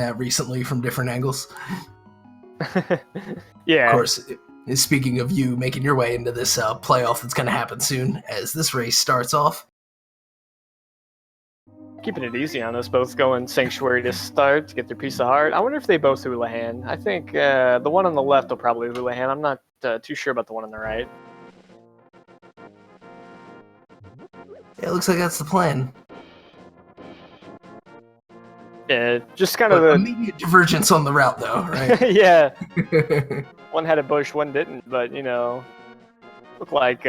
that recently from different angles. Yeah. Of course, speaking of you making your way into this playoff that's going to happen soon as this race starts off. Keeping it easy on us, both going Sanctuary to start to get their piece of heart. I wonder if they both Houlihan. I think the one on the left will probably Houlihan. I'm not too sure about the one on the right. Yeah, it looks like that's the plan. Yeah, just kind of the immediate divergence on the route, though, right? Yeah. One had a bush, one didn't, but you know, looked like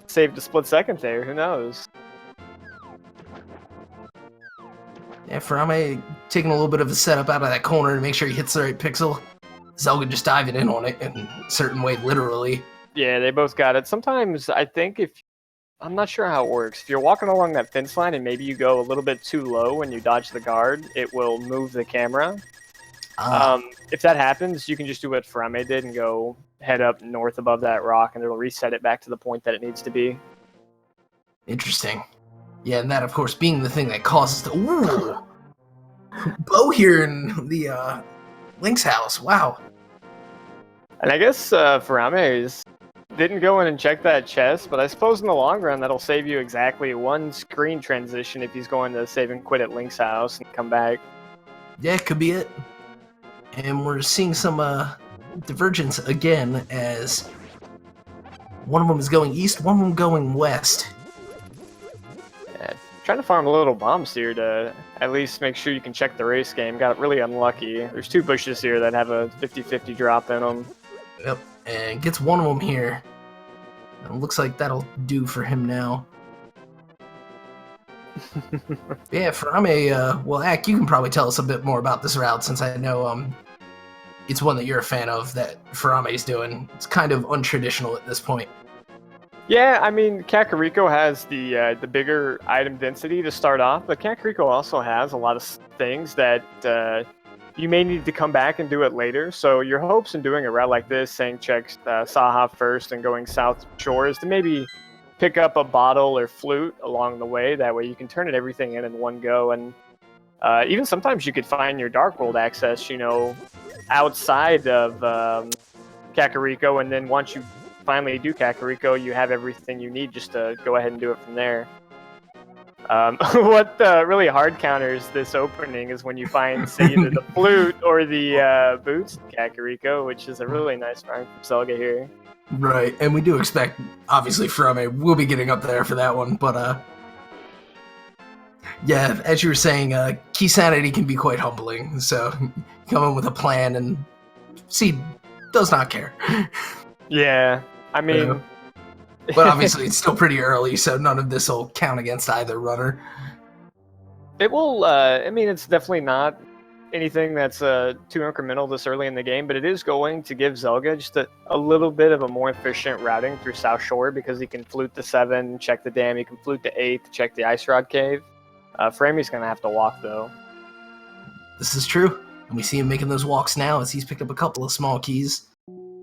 saved a split second there. Who knows? Yeah, Furaime taking a little bit of a setup out of that corner to make sure he hits the right pixel. Zelga just diving in on it in a certain way, literally. Yeah, they both got it. Sometimes I think I'm not sure how it works. If you're walking along that fence line and maybe you go a little bit too low when you dodge the guard, it will move the camera. If that happens, you can just do what Furaime did and go head up north above that rock, and it'll reset it back to the point that it needs to be. Interesting. Yeah, and that, of course, being the thing that causes the... Ooh! Bow here in the Link's house. Wow. And I guess Furaime didn't go in and check that chest, but I suppose in the long run, that'll save you exactly one screen transition if he's going to save and quit at Link's house and come back. Yeah, it could be it. And we're seeing some divergence again as one of them is going east, one of them going west. Yeah, trying to farm little bombs here to at least make sure you can check the race game. Got really unlucky. There's two bushes here that have a 50-50 drop in them. Yep, and gets one of them here. It looks like that'll do for him now. Yeah, Furaime, well, Ak, you can probably tell us a bit more about this route since I know it's one that you're a fan of that Furaime's doing. It's kind of untraditional at this point. Yeah, I mean, Kakariko has the bigger item density to start off, but Kakariko also has a lot of things that you may need to come back and do it later. So your hopes in doing a route like this, saying check Saha first and going south shore, is to maybe pick up a bottle or flute along the way. That way you can turn everything in one go. And even sometimes you could find your Dark World access, you know, outside of Kakariko. And then once you finally do Kakariko, you have everything you need just to go ahead and do it from there. What really hard counters this opening is when you find, say, either the flute or the boots in Kakariko, which is a really nice find from Zelga here. Right, and we do expect, obviously, Furaime will be getting up there for that one, but, yeah, as you were saying, Keysanity can be quite humbling, so come in with a plan and see, does not care. Yeah, I mean... But obviously it's still pretty early, so none of this will count against either runner. It will, I mean, it's definitely not anything that's too incremental this early in the game, but it is going to give Zelga just a little bit of a more efficient routing through South Shore because he can flute the 7, check the dam, he can flute the 8, check the Ice Rod Cave. Furaime's going to have to walk, though. This is true, and we see him making those walks now as he's picked up a couple of small keys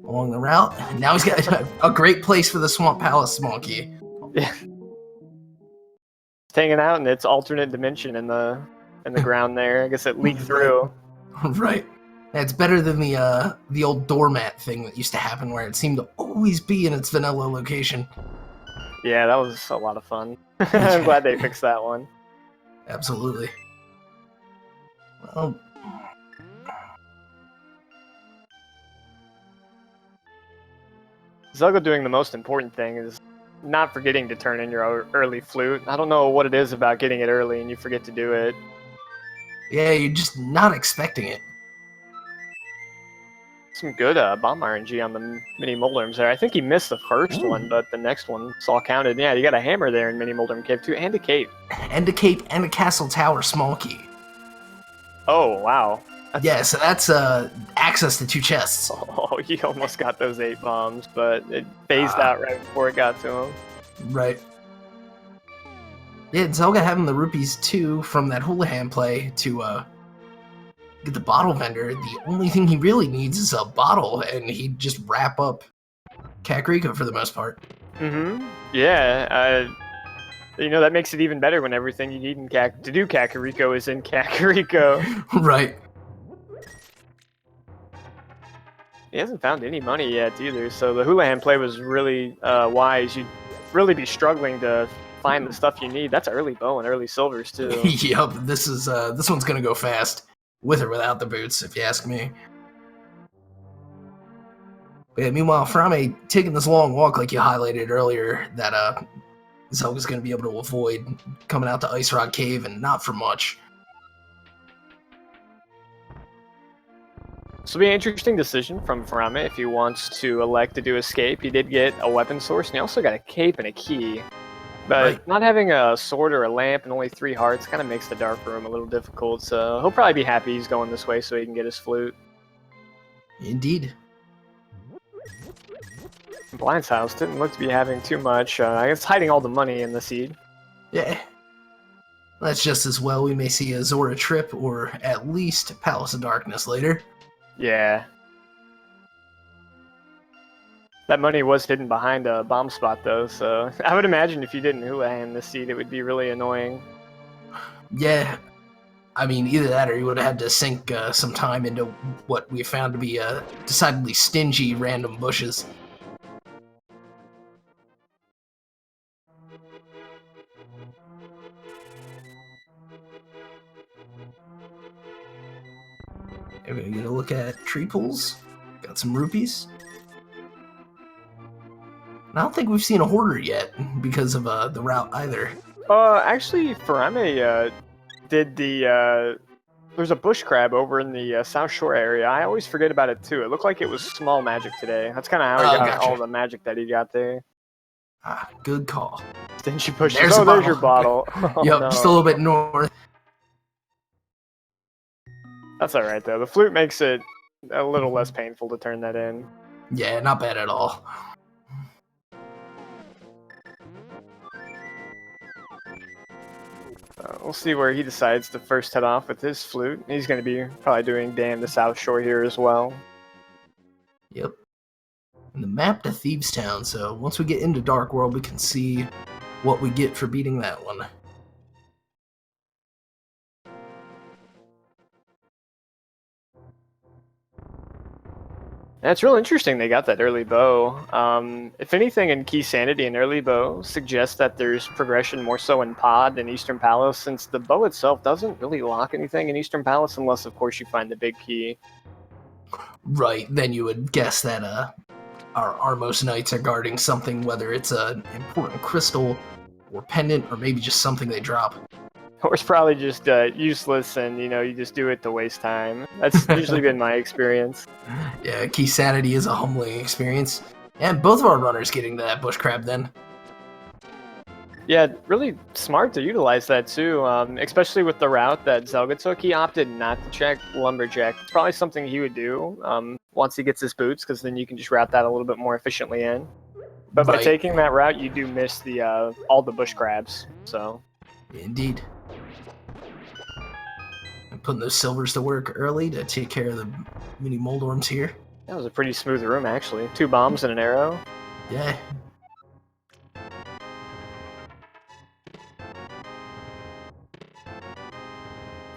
along the route. Now he's got a great place for the Swamp Palace small key. Yeah. It's hanging out in its alternate dimension in the ground there. I guess it leaked through. Right. Yeah, it's better than the old doormat thing that used to happen where it seemed to always be in its vanilla location. Yeah, that was a lot of fun. I'm glad they fixed that one. Absolutely. Well, Zelga doing the most important thing is not forgetting to turn in your early flute. I don't know what it is about getting it early and you forget to do it. Yeah, you're just not expecting it. Some good bomb RNG on the mini Moldarms there. I think he missed the first one, but the next one's all counted. Yeah, you got a hammer there in mini Moldarm Cave too, and a cape. And a cape and a castle tower small key. Oh, wow. Yeah, so that's access to 2 chests. Oh, you almost got those 8 bombs, but it phased out right before it got to him. Right. Yeah, Zelga having the rupees too from that Houlihan play to get the bottle vendor. The only thing he really needs is a bottle, and he'd just wrap up Kakariko for the most part. Mm-hmm. Yeah, you know, that makes it even better when everything you need to do Kakariko is in Kakariko. Right. He hasn't found any money yet either, so the Houlihan play was really wise. You'd really be struggling to find the stuff you need. That's early bow and early silvers too. Yep, this one's gonna go fast, with or without the boots, if you ask me. But yeah, meanwhile, Furaime taking this long walk, like you highlighted earlier, that Zelga's gonna be able to avoid coming out to Ice Rock Cave, and not for much. This will be an interesting decision from Furaime if he wants to elect to do escape. He did get a weapon source, and he also got a cape and a key. But Right. not having a sword or a lamp and only 3 hearts kind of makes the dark room a little difficult, so he'll probably be happy he's going this way so he can get his flute. Indeed. Blind's house didn't look to be having too much. I guess hiding all the money in the seed. Yeah. That's just as well. We may see a Zora trip, or at least Palace of Darkness later. Yeah. That money was hidden behind a bomb spot, though, so I would imagine if you didn't Houlihan this seed, it would be really annoying. Yeah. I mean, either that or you would have had to sink some time into what we found to be decidedly stingy random bushes. And we're gonna get a look at tree pools. Got some rupees. And I don't think we've seen a hoarder yet because of the route either. Actually, Furaime did the there's a bush crab over in the South Shore area. I always forget about it too. It looked like it was small magic today. That's kind of how he got Gotcha. all the magic that he got there. Ah, good call. Didn't you push There's it? a Oh, there's your bottle. bottle. Oh, Yep, no. just a little bit north. That's alright though. The flute makes it a little less painful to turn that in. Yeah, not bad at all. We'll see where he decides to first head off with his flute. He's going to be probably doing Damn the South Shore here as well. Yep. And the map to Thieves Town, so once we get into Dark World, we can see what we get for beating that one. That's real interesting they got that early bow. If anything in Keysanity and early bow suggests that there's progression more so in pod than Eastern Palace, since the bow itself doesn't really lock anything in Eastern Palace unless of course you find the big key. Right, then you would guess that our Armos Knights are guarding something, whether it's an important crystal or pendant, or maybe just something they drop. Or it's probably just useless and you just do it to waste time. That's usually been my experience. Yeah, Keysanity is a humbling experience. And both of our runners getting that bush crab then. Yeah, really smart to utilize that too, especially with the route that Zelga took. He opted not to check Lumberjack. It's probably something he would do once he gets his boots, because then you can just route that a little bit more efficiently in. But by Right. taking that route, you do miss the all the bush crabs. So Indeed. I'm putting those silvers to work early to take care of the mini Moldorms here. that was a pretty smooth room, actually. 2 bombs and an arrow. Yeah.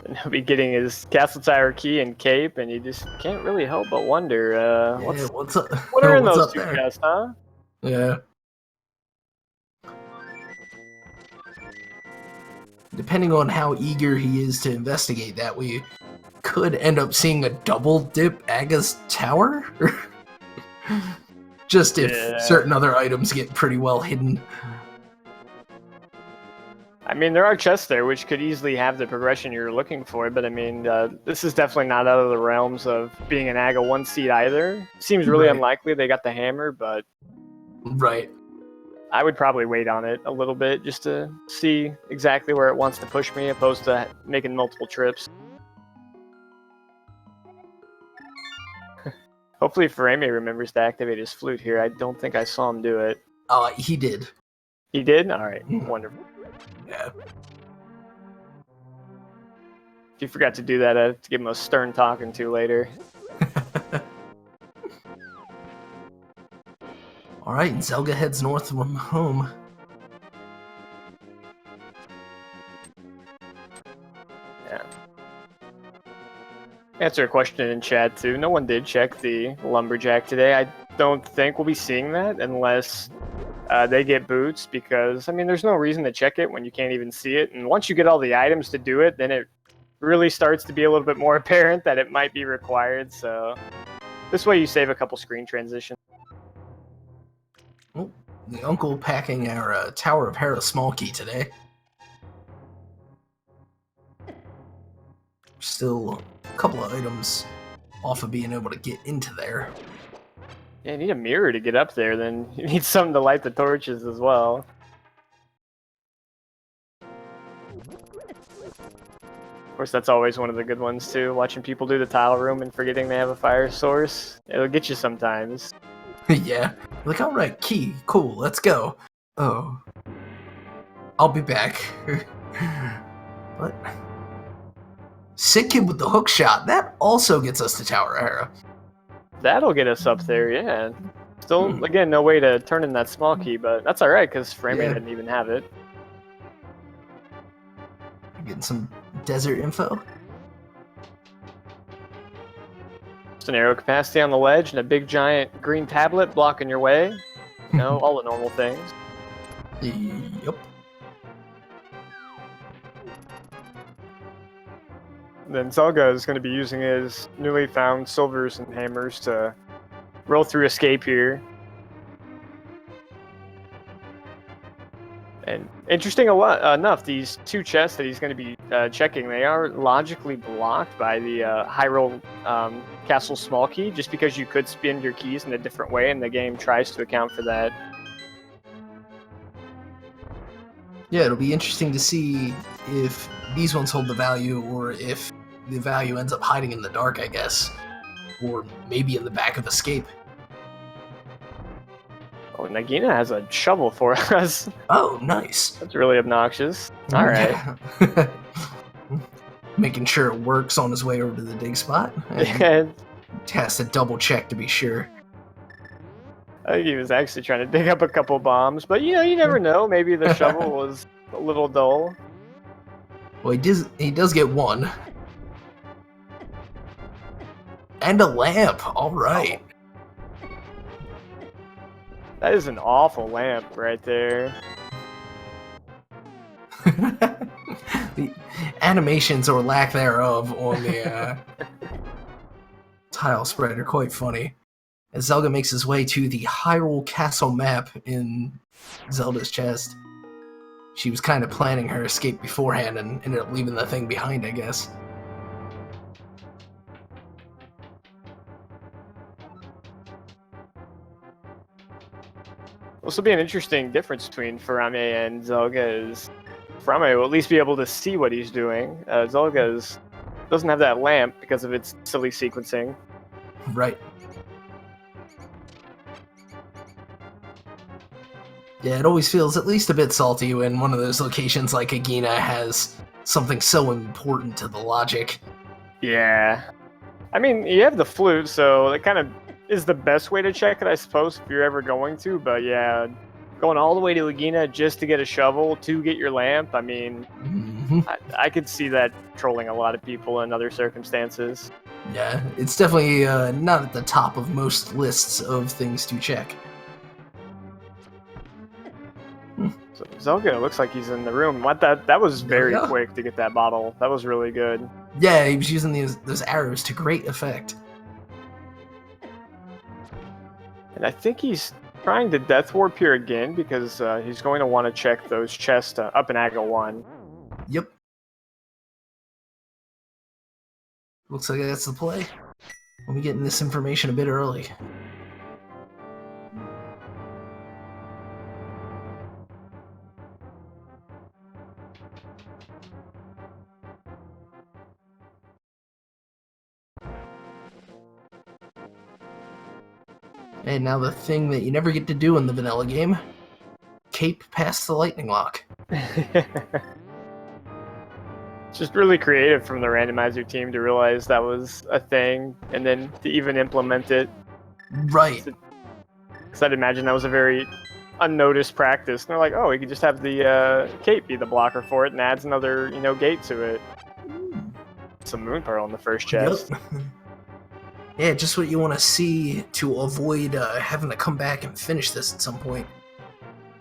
And he'll be getting his Castle Tower key and cape, and you just can't really help but wonder, Yeah, what's up? what are in What's those up 2 there? chests, huh? Yeah. Depending on how eager he is to investigate that, we could end up seeing a double dip Aga's tower. Just if Yeah. certain other items get pretty well hidden. I mean, there are chests there which could easily have the progression you're looking for, but I mean, this is definitely not out of the realms of being an AGA 1 seed either. Seems really Right. unlikely they got the hammer, but Right. I would probably wait on it a little bit just to see exactly where it wants to push me, opposed to making multiple trips. Hopefully Furaime remembers to activate his flute here. I don't think I saw him do it. He did. He did? Alright, wonderful. Yeah. If you forgot to do that, I have to give him a stern talking to later. Alright, Zelga heads north from home. Yeah. Answer a question in chat too. No one did check the lumberjack today. I don't think we'll be seeing that unless they get boots, because I mean, there's no reason to check it when you can't even see it. And once you get all the items to do it, then it really starts to be a little bit more apparent that it might be required. So this way you save a couple screen transitions. Oh, the uncle packing our Tower of Hera small key today. Still a couple of items off of being able to get into there. Yeah, you need a mirror to get up there, then you need something to light the torches as well. Of course, that's always one of the good ones too, watching people do the tile room and forgetting they have a fire source. It'll get you sometimes. Yeah, like, alright, key, cool, let's go. Oh. I'll be back. What? Sick kid with the hook shot, that also gets us to Tower of Hera. That'll get us up there, yeah. Still, again, no way to turn in that small key, but that's alright, because Furaime didn't even have it. Getting some desert info. Just an arrow capacity on the ledge and a big giant green tablet blocking your way. You know, all the normal things. Yep. Then Zelga is going to be using his newly found silvers and hammers to roll through escape here. And interesting enough, these two chests that he's going to be checking, they are logically blocked by the Hyrule Castle small key, just because you could spin your keys in a different way, and the game tries to account for that. Yeah, it'll be interesting to see if these ones hold the value, or if the value ends up hiding in the dark, I guess. Or maybe in the back of Escape. Oh, Nagina has a shovel for us. Oh, nice. That's really obnoxious. Alright. Making sure it works on his way over to the dig spot. And has to double check to be sure. I think he was actually trying to dig up a couple bombs, but you know, you never know. Maybe the shovel was a little dull. Well, he does get one. And a lamp, alright. That is an awful lamp right there. The animations, or lack thereof, on the tile spread are quite funny. As Zelda makes his way to the Hyrule Castle map in Zelda's chest. She was kind of planning her escape beforehand and ended up leaving the thing behind, I guess. This will be an interesting difference between Furaime and Zelga. Is Furaime will at least be able to see what he's doing. Zelga doesn't have that lamp because of its silly sequencing. Right. Yeah, it always feels at least a bit salty when one of those locations like Agina has something so important to the logic. Yeah. I mean, you have the flute, so it kind of is the best way to check it, I suppose, if you're ever going to. But yeah, going all the way to Agina just to get a shovel to get your lamp, I mean, I could see that trolling a lot of people in other circumstances. Yeah, it's definitely not at the top of most lists of things to check. So Zelga looks like he's in the room. That was very quick to get that bottle. That was really good. Yeah, he was using those arrows to great effect. And I think he's trying to death warp here again because he's going to want to check those chests up in Aga 1. Yep. Looks like that's the play. We'll be getting this information a bit early. And now the thing that you never get to do in the vanilla game. Cape past the lightning lock. Just really creative from the randomizer team to realize that was a thing, and then to even implement it. Right. Because I'd imagine that was a very unnoticed practice. And they're like, oh, we could just have the cape be the blocker for it, and adds another, gate to it. some Moon Pearl in the first chest. Yep. Yeah, just what you want to see to avoid having to come back and finish this at some point.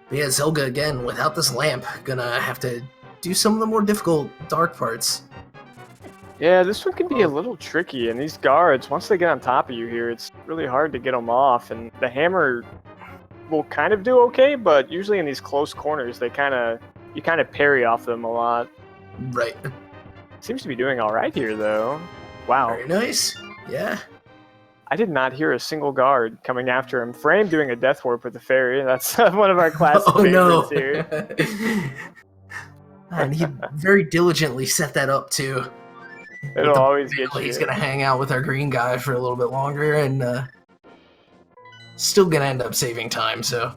But yeah, Zelga again, without this lamp, gonna have to do some of the more difficult dark parts. Yeah, this one can be a little tricky, and these guards, once they get on top of you here, it's really hard to get them off, and the hammer will kind of do okay, but usually in these close corners, you kind of parry off them a lot. Right. Seems to be doing all right here, though. Wow. Very nice. Yeah. I did not hear a single guard coming after him. Furaime doing a death warp with the fairy. That's one of our classic favorites here. And he very diligently set that up, too. It'll always get you. He's going to hang out with our green guy for a little bit longer, and still going to end up saving time, so...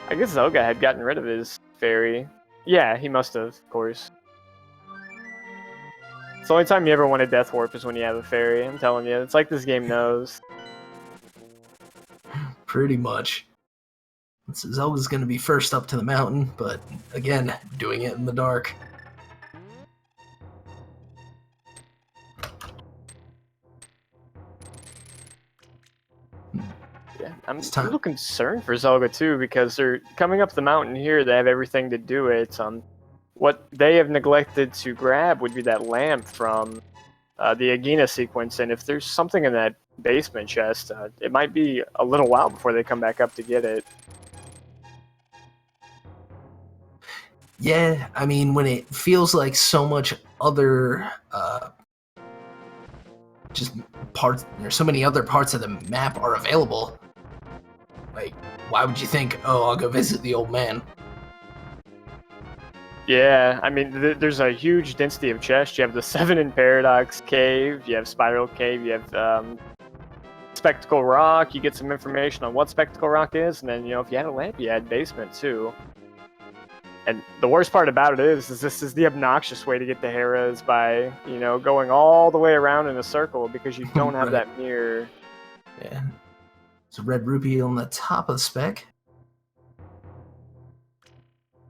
I guess Zelga had gotten rid of his fairy. Yeah, he must have, of course. It's the only time you ever want a death warp is when you have a fairy. I'm telling you, it's like this game knows. Pretty much. Zelga's going to be first up to the mountain, but again, doing it in the dark. Yeah, I'm a little concerned for Zelga too, because they're coming up the mountain here. They have everything to do it. What they have neglected to grab would be that lamp from the Agena sequence, and if there's something in that basement chest, it might be a little while before they come back up to get it. Yeah, I mean, when it feels like so much other, just parts, there's so many other parts of the map are available, like, why would you think, oh, I'll go visit the old man? Yeah, I mean, there's a huge density of chests. You have the 7 in Paradox Cave, you have Spiral Cave, you have Spectacle Rock. You get some information on what Spectacle Rock is, and then, you know, if you had a lamp, you had Basement too. And the worst part about it is this is the obnoxious way to get to Hera is by, you know, going all the way around in a circle because you don't have that mirror. Yeah. So red rupee on the top of the spec.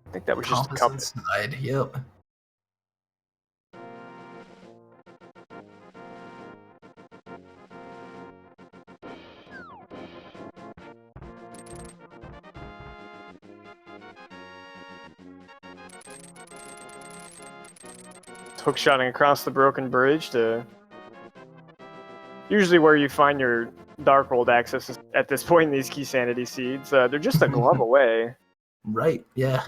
I think that was just a compass. Inside. Yep. Hookshotting across the broken bridge to usually where you find your Dark World access at this point in these Keysanity seeds. They're just a glove away. Right, yeah.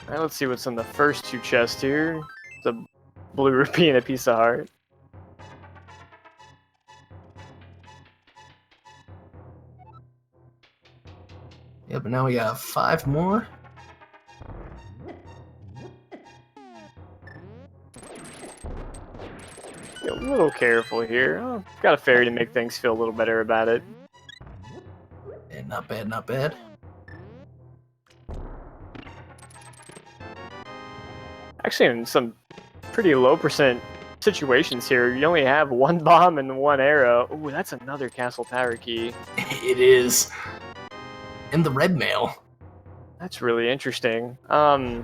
Alright, let's see what's in the first 2 chests here. The blue rupee and a piece of heart. Yeah, but now we got 5 more. Be a little careful here. Oh, got a fairy to make things feel a little better about it. Yeah, not bad, not bad. Actually, in some pretty low percent situations here, you only have 1 bomb and 1 arrow. Ooh, that's another castle tower key. It is. And the red mail. That's really interesting. I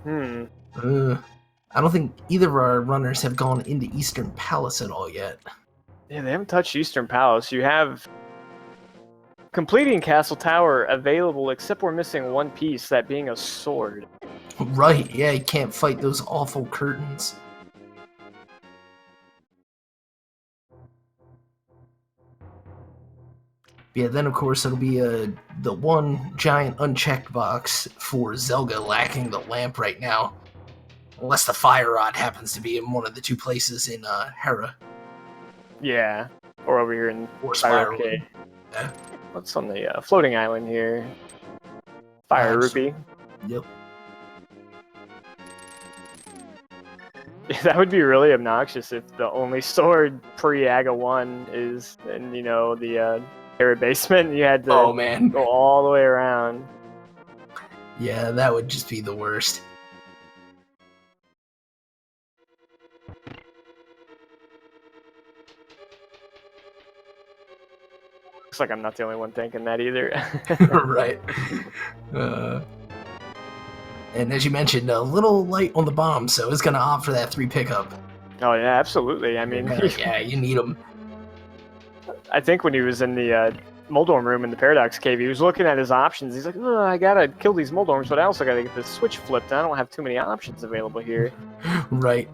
don't think either of our runners have gone into Eastern Palace at all yet. Yeah, they haven't touched Eastern Palace. You have completing Castle Tower available, except we're missing 1 piece, that being a sword. Right, yeah, you can't fight those awful curtains. Yeah, then of course it'll be the one giant unchecked box for Zelga lacking the lamp right now. Unless the fire rod happens to be in one of the 2 places in Hera. Yeah, or over here in Spiral. Yeah. What's on the floating island here? Fire rupee. Yep. That would be really obnoxious if the only sword pre-Aga 1 is, and you know, the Terra basement. You had to Oh man. go all the way around. Yeah, that would just be the worst. Looks like I'm not the only one thinking that either. Right. And as you mentioned, a little light on the bomb, so it's gonna opt for that 3 pickup. Oh yeah, absolutely. I mean, Yeah, you need them. I think when he was in the Moldorm room in the Paradox Cave, he was looking at his options. He's like, oh, I gotta kill these Moldorms, but I also gotta get this switch flipped. I don't have too many options available here. Right.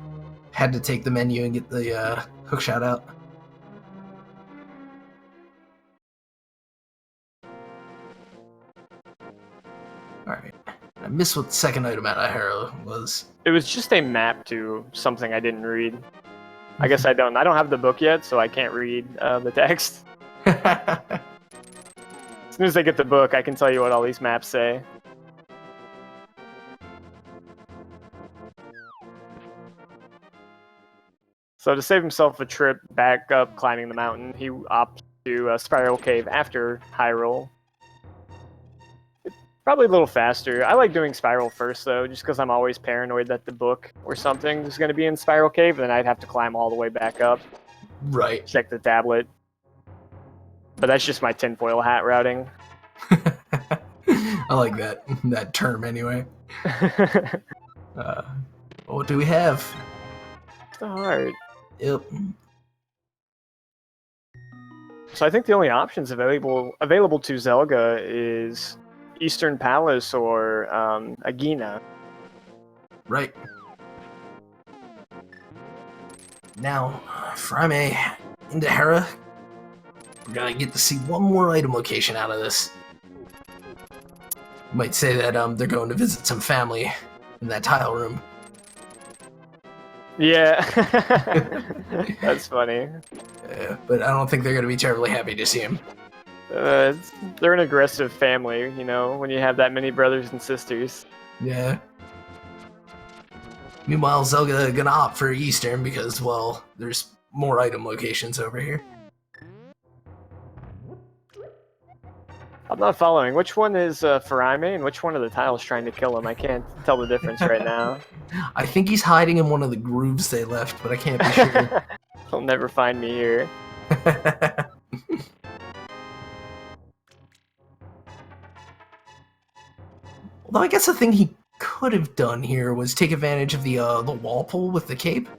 Had to take the menu and get the hookshot out. Alright. I missed what the second item out of Harrow was. It was just a map to something I didn't read. I guess I don't have the book yet, so I can't read the text. As soon as I get the book, I can tell you what all these maps say. So to save himself a trip back up climbing the mountain, he opts to Spiral Cave after Hyrule. Probably a little faster. I like doing Spiral first, though, just because I'm always paranoid that the book or something is going to be in Spiral Cave, and then I'd have to climb all the way back up. Right. Check the tablet. But that's just my tinfoil hat routing. I like that term anyway. What do we have? It's hard. Yep. So I think the only options available to Zelga is Eastern Palace or Agina. Right. Now, Furaime into Hera. We're gonna get to see one more item location out of this. You might say that they're going to visit some family in that tile room. Yeah. That's funny. But I don't think they're gonna be terribly happy to see him. They're an aggressive family, you know, when you have that many brothers and sisters. Yeah. Meanwhile, Zelga gonna opt for Eastern because, well, there's more item locations over here. I'm not following. Which one is Furaime and which one of the tiles trying to kill him? I can't tell the difference right now. I think he's hiding in one of the grooves they left, but I can't be sure. He'll never find me here. Although I guess the thing he could have done here was take advantage of the wall pull with the cape.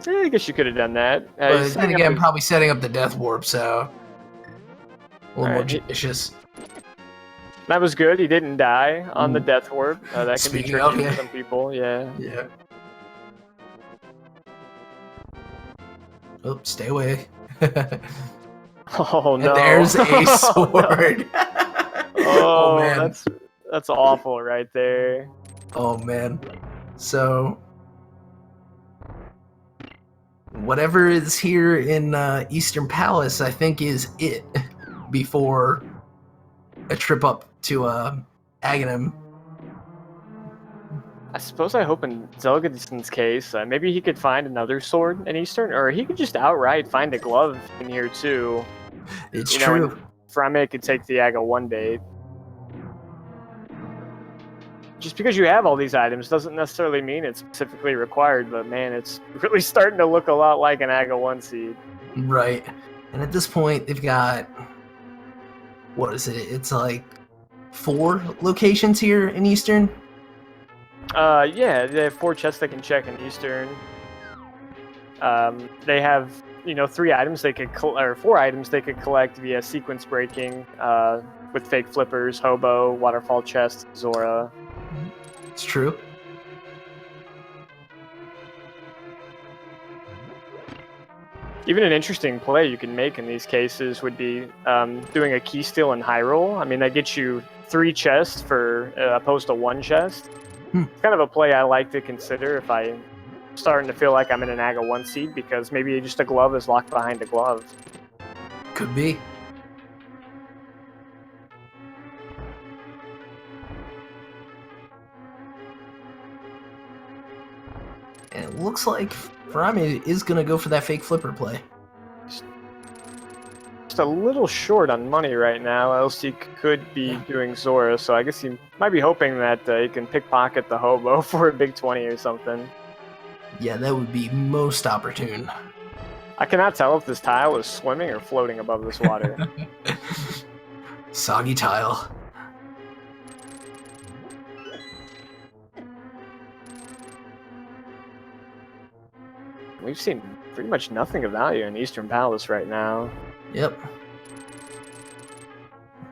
Yeah, I guess you could have done that. But then again, probably setting up the death warp, so a little more judicious. That was good. He didn't die on the death warp. That can be Speaking tricky of, for yeah. some people. Yeah. Yeah. Oh, stay away. Oh no! And there's a sword. Oh, man, that's awful right there. Oh man. So whatever is here in Eastern Palace, I think is it before a trip up to Aghanim. I suppose I hope in Zelgadissan's case, maybe he could find another sword in Eastern, or he could just outright find a glove in here too. It's true. Furaime could take the Aga 1 bait. Just because you have all these items doesn't necessarily mean it's specifically required, but man, it's really starting to look a lot like an Aga 1 seed. Right. And at this point, they've got, what is it? It's like 4 locations here in Eastern? Yeah, they have 4 chests they can check in Eastern. They have, 3 items they could, or 4 items they could collect via sequence breaking, with fake flippers, Hobo, Waterfall Chest, Zora. It's true. Even an interesting play you can make in these cases would be doing a key steal in Hyrule. I mean, that gets you 3 chests for opposed to 1 chest. It's kind of a play I like to consider if I'm starting to feel like I'm in an Aga 1 seed, because maybe just a glove is locked behind a glove. Could be. And it looks like Furaime is going to go for that fake flipper play. just a little short on money right now, else he could be doing Zora, so I guess he might be hoping that he can pickpocket the hobo for a big 20 or something. Yeah, that would be most opportune. I cannot tell if this tile is swimming or floating above this water. Soggy tile. We've seen pretty much nothing of value in Eastern Palace right now. Yep.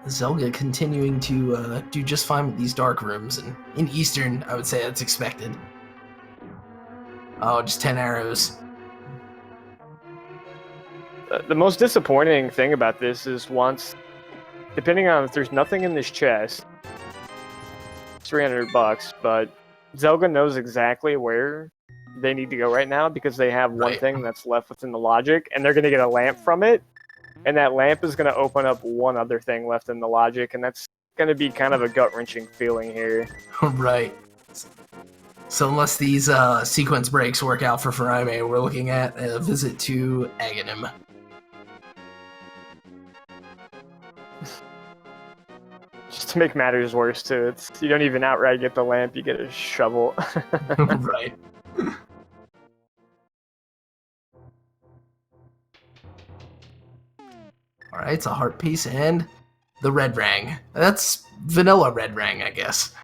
Zelga continuing to do just fine with these dark rooms, and in Eastern, I would say that's expected. Oh, just 10 arrows. The most disappointing thing about this is depending on if there's nothing in this chest, it's $300, but Zelga knows exactly where they need to go right now because they have one thing that's left within the logic, and they're going to get a lamp from it, and that lamp is going to open up one other thing left in the logic, and that's going to be kind of a gut-wrenching feeling here. Right. So unless these sequence breaks work out for Furaime, we're looking at a visit to Aghanim. Just to make matters worse, too, you don't even outright get the lamp, you get a shovel. Right. Alright, it's a heart piece and the red rang. That's vanilla red rang, I guess.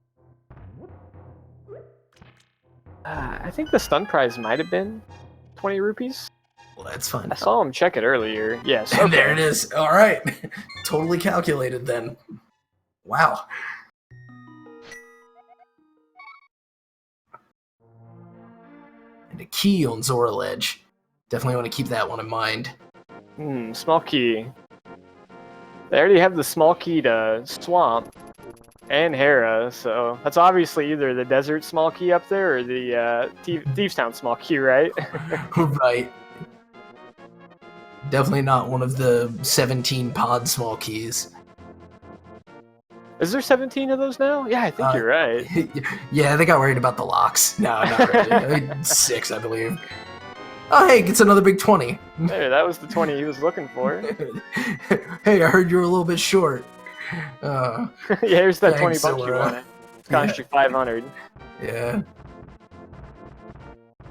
I think the stun prize might have been 20 rupees. Well, that's fine. I saw him check it earlier. Yes. Okay. There it is. Alright. Totally calculated then. Wow. And a key on Zora Ledge. Definitely want to keep that one in mind. Small key. They already have the small key to Swamp and Hera, so that's obviously either the Desert small key up there or the Thieves Town small key, right? Right. Definitely not one of the 17 pod small keys. Is there 17 of those now? Yeah, I think you're right. Yeah, they got worried about the locks. No, not really. 6, I believe. Oh, hey, gets another big 20. There, that was the 20 he was looking for. Hey, I heard you were a little bit short. Yeah, here's that thanks, 20 bucks you wanted. It's cost you 500. Yeah.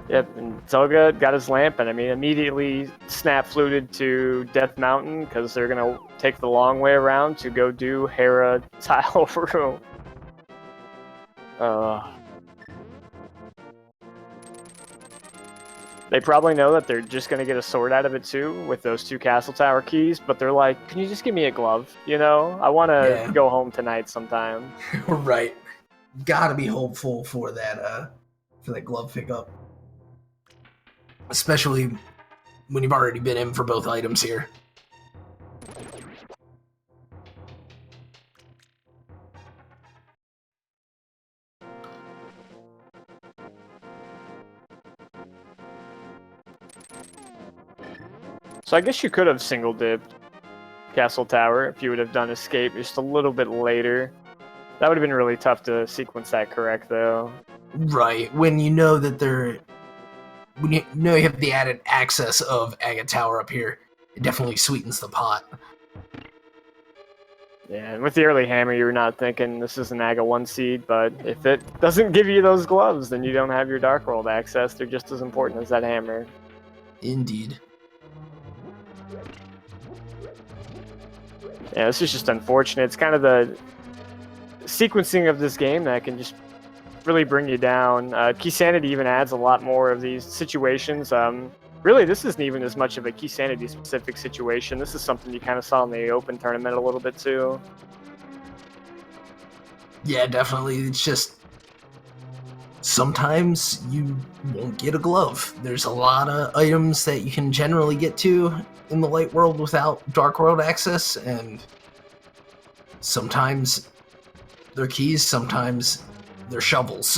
Yep, and Zelga got his lamp, and I mean, immediately snap fluted to Death Mountain because they're gonna take the long way around to go do Hera tile room. They probably know that they're just gonna get a sword out of it too with those 2 castle tower keys, but they're like, "Can you just give me a glove? You know, I want to go home tonight sometime." Right. Gotta be hopeful for that glove pickup. Especially when you've already been in for both items here. So I guess you could have single dipped Castle Tower if you would have done Escape just a little bit later. That would have been really tough to sequence that correct, though. Right. When you know that when you know you have the added access of Agate Tower up here, it definitely sweetens the pot. Yeah, and with the early hammer, you're not thinking this is an Aga 1 seed, but if it doesn't give you those gloves, then you don't have your Dark World access. They're just as important as that hammer. Indeed. Yeah, this is just unfortunate. It's kind of the sequencing of this game that can just really bring you down. Keysanity even adds a lot more of these situations. Really, this isn't even as much of a Keysanity specific situation. This is something you kind of saw in the Open tournament a little bit too. Yeah, definitely. It's just sometimes you won't get a glove. There's a lot of items that you can generally get to in the light world without dark world access, and sometimes they're keys, sometimes they're shovels.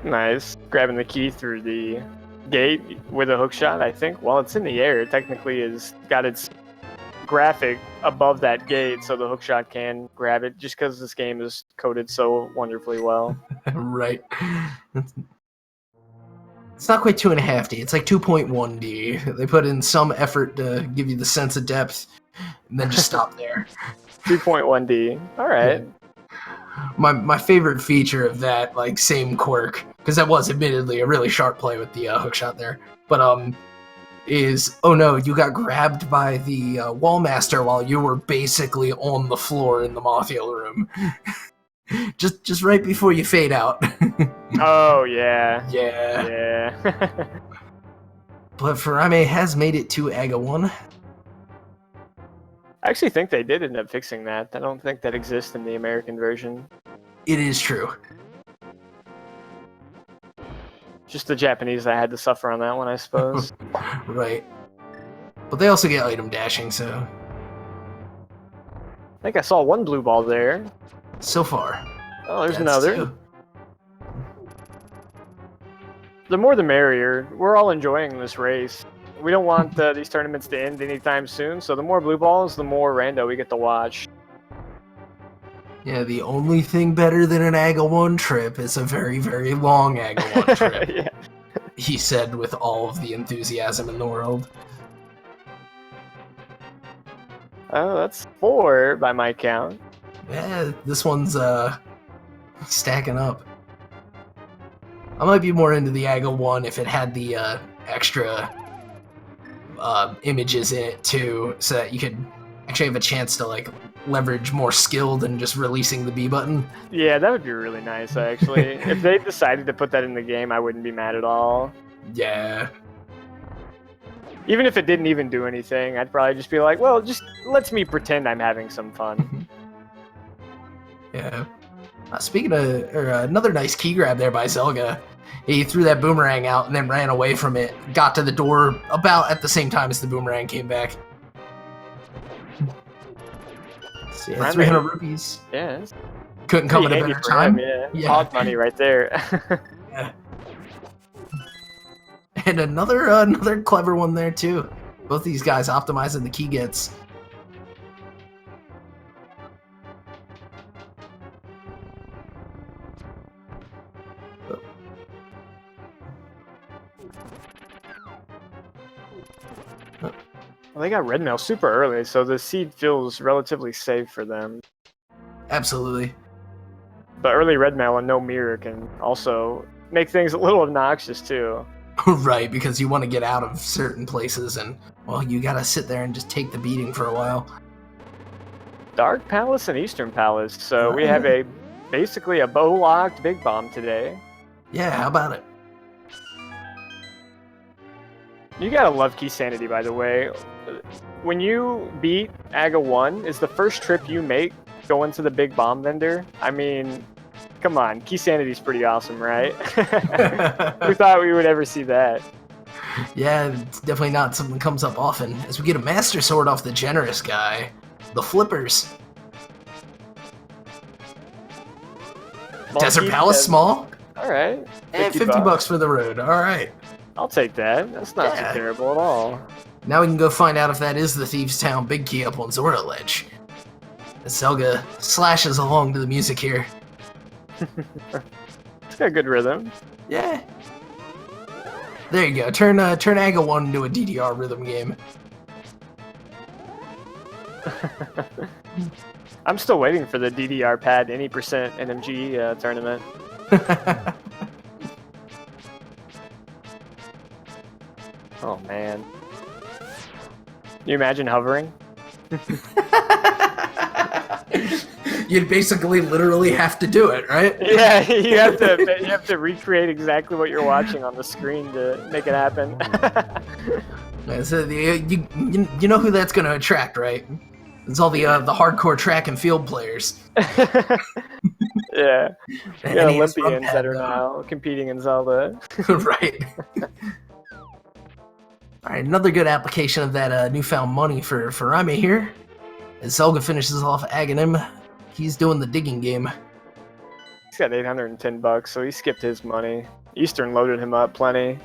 Nice. Grabbing the key through the gate with a hook shot, I think. While it's in the air, it technically has got its graphic above that gate, so the hook shot can grab it, just because this game is coded so wonderfully well. Right. It's not quite 2.5D. It's like 2.1D. They put in some effort to give you the sense of depth, and then just stop there. 2.1D. All right. My favorite feature of that, like, same quirk, because that was admittedly a really sharp play with the hook shot there, but is, oh no, you got grabbed by the wall master while you were basically on the floor in the Mafia room. just right before you fade out. Oh, yeah. Yeah. Yeah. But Furaime has made it to AGA 1. I actually think they did end up fixing that. I don't think that exists in the American version. It is true. Just the Japanese that had to suffer on that one, I suppose. Right. But they also get item dashing, so... I think I saw one blue ball there. So far. Oh, there's That's another. two. The more the merrier. We're all enjoying this race. We don't want these tournaments to end anytime soon, so the more blue balls, the more rando we get to watch. Yeah, the only thing better than an AGA 1 trip is a very, very long AGA 1 trip. Yeah. He said with all of the enthusiasm in the world. Oh, that's 4 by my count. Yeah, this one's stacking up. I might be more into the AGA 1 if it had the extra images in it too, so that you could actually have a chance to like leverage more skill than just releasing the B button. Yeah, that would be really nice, actually. If they decided to put that in the game, I wouldn't be mad at all. Yeah. Even if it didn't even do anything, I'd probably just be like, well, just lets me pretend I'm having some fun. Yeah. Speaking of, another nice key grab there by Zelga. He threw that boomerang out and then ran away from it. Got to the door about at the same time as the boomerang came back. So, yeah, 300 rupees. Yeah. Couldn't come at a better time. Yeah. Hog money right there. Yeah. And another clever one there too. Both these guys optimizing the key gets. Well, they got red mail super early, so the seed feels relatively safe for them. Absolutely. But early red mail and no mirror can also make things a little obnoxious too. Right, because you want to get out of certain places and, well, you gotta sit there and just take the beating for a while. Dark Palace and Eastern Palace, so we have basically a bow-locked big bomb today. Yeah, how about it? You gotta love Keysanity, by the way. When you beat AGA 1, is the first trip you make going to the big bomb vendor? I mean, come on, Keysanity's pretty awesome, right? Who thought we would ever see that? Yeah, it's definitely not something that comes up often. As we get a Master Sword off the generous guy, the Flippers. Desert Palace, small? Alright. And 50 bucks for the road, alright. I'll take that. That's not too terrible at all. Now we can go find out if that is the Thieves' Town big key up on Zora Ledge. As Zelga slashes along to the music here. It's got good rhythm. Yeah. There you go. Turn AGA 1 into a DDR rhythm game. I'm still waiting for the DDR pad any percent NMG tournament. Oh man. Can you imagine hovering? You'd basically literally have to do it, right? Yeah, you have to recreate exactly what you're watching on the screen to make it happen. So you know who that's going to attract, right? It's all the hardcore track and field players. Yeah, Olympians that are now competing in Zelda. Right. All right, another good application of that newfound money for Furaime here. As Zelga finishes off Aghanim, he's doing the digging game. He's got 810 bucks, so he skipped his money. Eastern loaded him up plenty.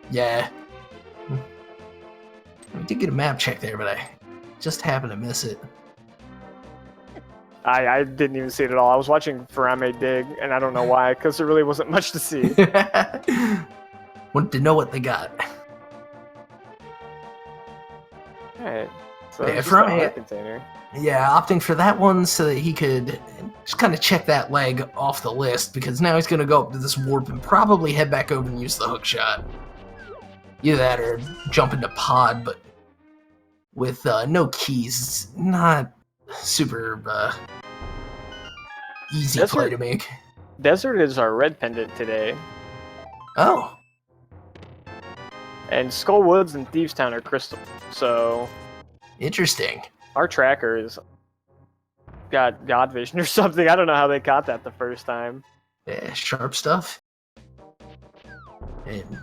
Yeah. I did get a map check there, but I just happened to miss it. I didn't even see it at all. I was watching Furaime dig, and I don't know why, because there really wasn't much to see. Wanted to know what they got. Alright. So Yeah, just for a me, heart container. Yeah, opting for that one so that he could just kind of check that leg off the list, because now he's going to go up to this warp and probably head back over and use the hook shot. Either that or jump into pod, but with no keys, it's not super easy play to make. Desert is our red pendant today. Oh. And Skull Woods and Thieves Town are crystal. So Interesting. our tracker is got God vision or something. I don't know how they caught that the first time. Yeah, sharp stuff. And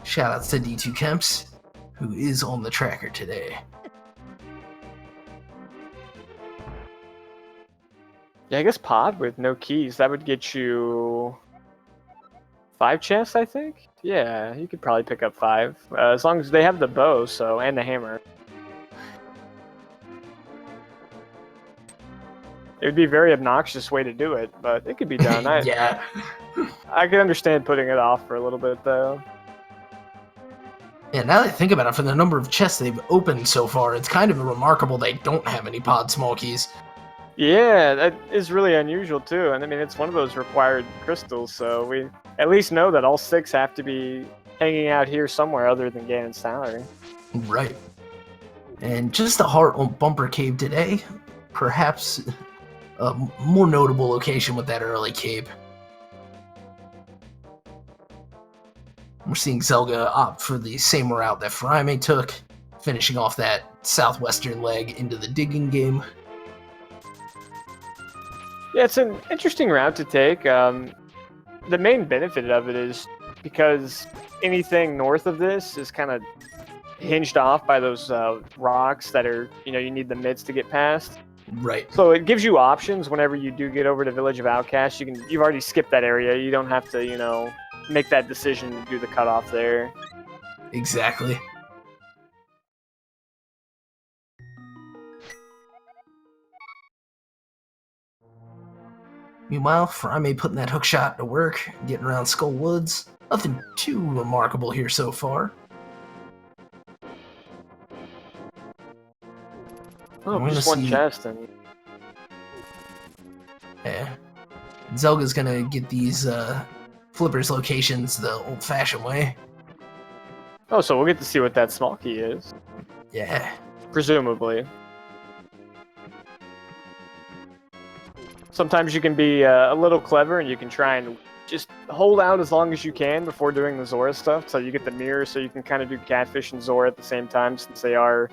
shout outs to D2 Kemps, who is on the tracker today. Yeah, I guess pod with no keys, that would get you 5 chests, I think? Yeah, you could probably pick up 5. As long as they have the bow, so, and the hammer. It would be a very obnoxious way to do it, but it could be done. Yeah. I can understand putting it off for a little bit, though. Yeah, now that I think about it, for the number of chests they've opened so far, it's kind of remarkable they don't have any pod small keys. Yeah, that is really unusual, too. And I mean, it's one of those required crystals, so we at least know that all 6 have to be hanging out here somewhere other than Ganon's Tower. Right. And just a heart on Bumper Cave today. Perhaps a more notable location with that early cave. We're seeing Zelga opt for the same route that Furaime took, finishing off that southwestern leg into the digging game. Yeah, it's an interesting route to take. The main benefit of it is because anything north of this is kind of hinged off by those rocks that are, you need the mids to get past. Right. So it gives you options whenever you do get over to Village of Outcasts. You've already skipped that area. You don't have to, make that decision to do the cutoff there. Exactly. Meanwhile, Furaime putting that hook shot to work, getting around Skull Woods. Nothing too remarkable here so far. Oh, just one chest. And yeah. Zelga's gonna get these flippers locations the old-fashioned way. Oh, so we'll get to see what that small key is. Yeah. Presumably. Sometimes you can be a little clever and you can try and just hold out as long as you can before doing the Zora stuff, so you get the mirror so you can kind of do Catfish and Zora at the same time, since they are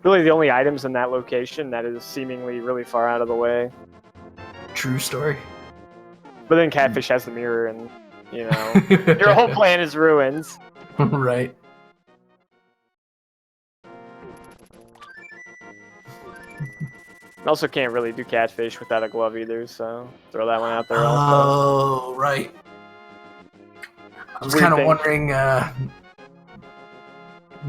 really the only items in that location that is seemingly really far out of the way. True story. But then Catfish has the mirror and, your whole plan is ruined. Right. Also can't really do Catfish without a glove either, so throw that one out there also. Oh, right. I was kind of wondering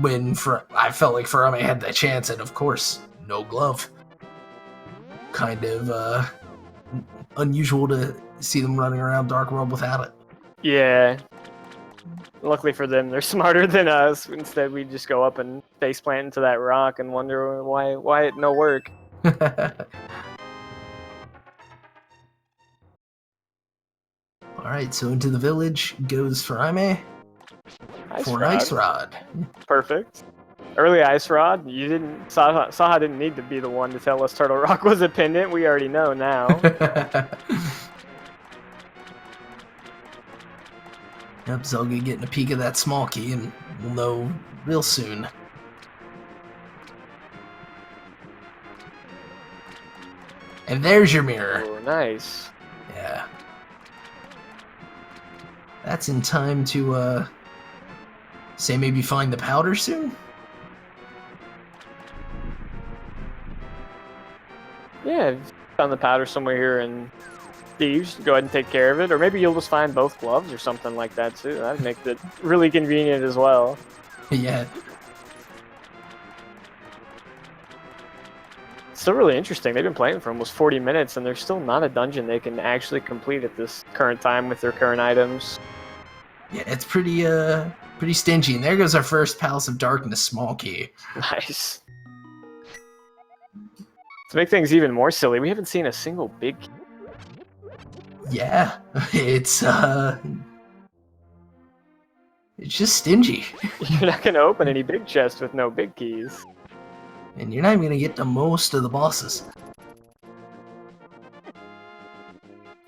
when I felt like Furaime had that chance, and of course, no glove. Kind of unusual to see them running around Dark World without it. Yeah. Luckily for them, they're smarter than us. Instead, we just go up and faceplant into that rock and wonder why it no work. Alright, so into the village goes Furaime for an Ice Rod. Perfect. Early Ice Rod. You didn't. Saha didn't need to be the one to tell us Turtle Rock was a pendant. We already know now. Yep, Zelga getting a peek of that small key, and we'll know real soon. And there's your mirror. Oh, nice. Yeah. That's in time to, say maybe find the powder soon? Yeah, found the powder somewhere here in Thieves. Go ahead and take care of it. Or maybe you'll just find both gloves or something like that, too. That'd make it really convenient as well. Yeah. Still really interesting. They've been playing for almost 40 minutes, and there's still not a dungeon they can actually complete at this current time with their current items. Yeah, it's pretty stingy. And there goes our first Palace of Darkness small key. Nice. To make things even more silly, we haven't seen a single big key. Yeah, it's just stingy. You're not going to open any big chests with no big keys. And you're not even gonna get to most of the bosses.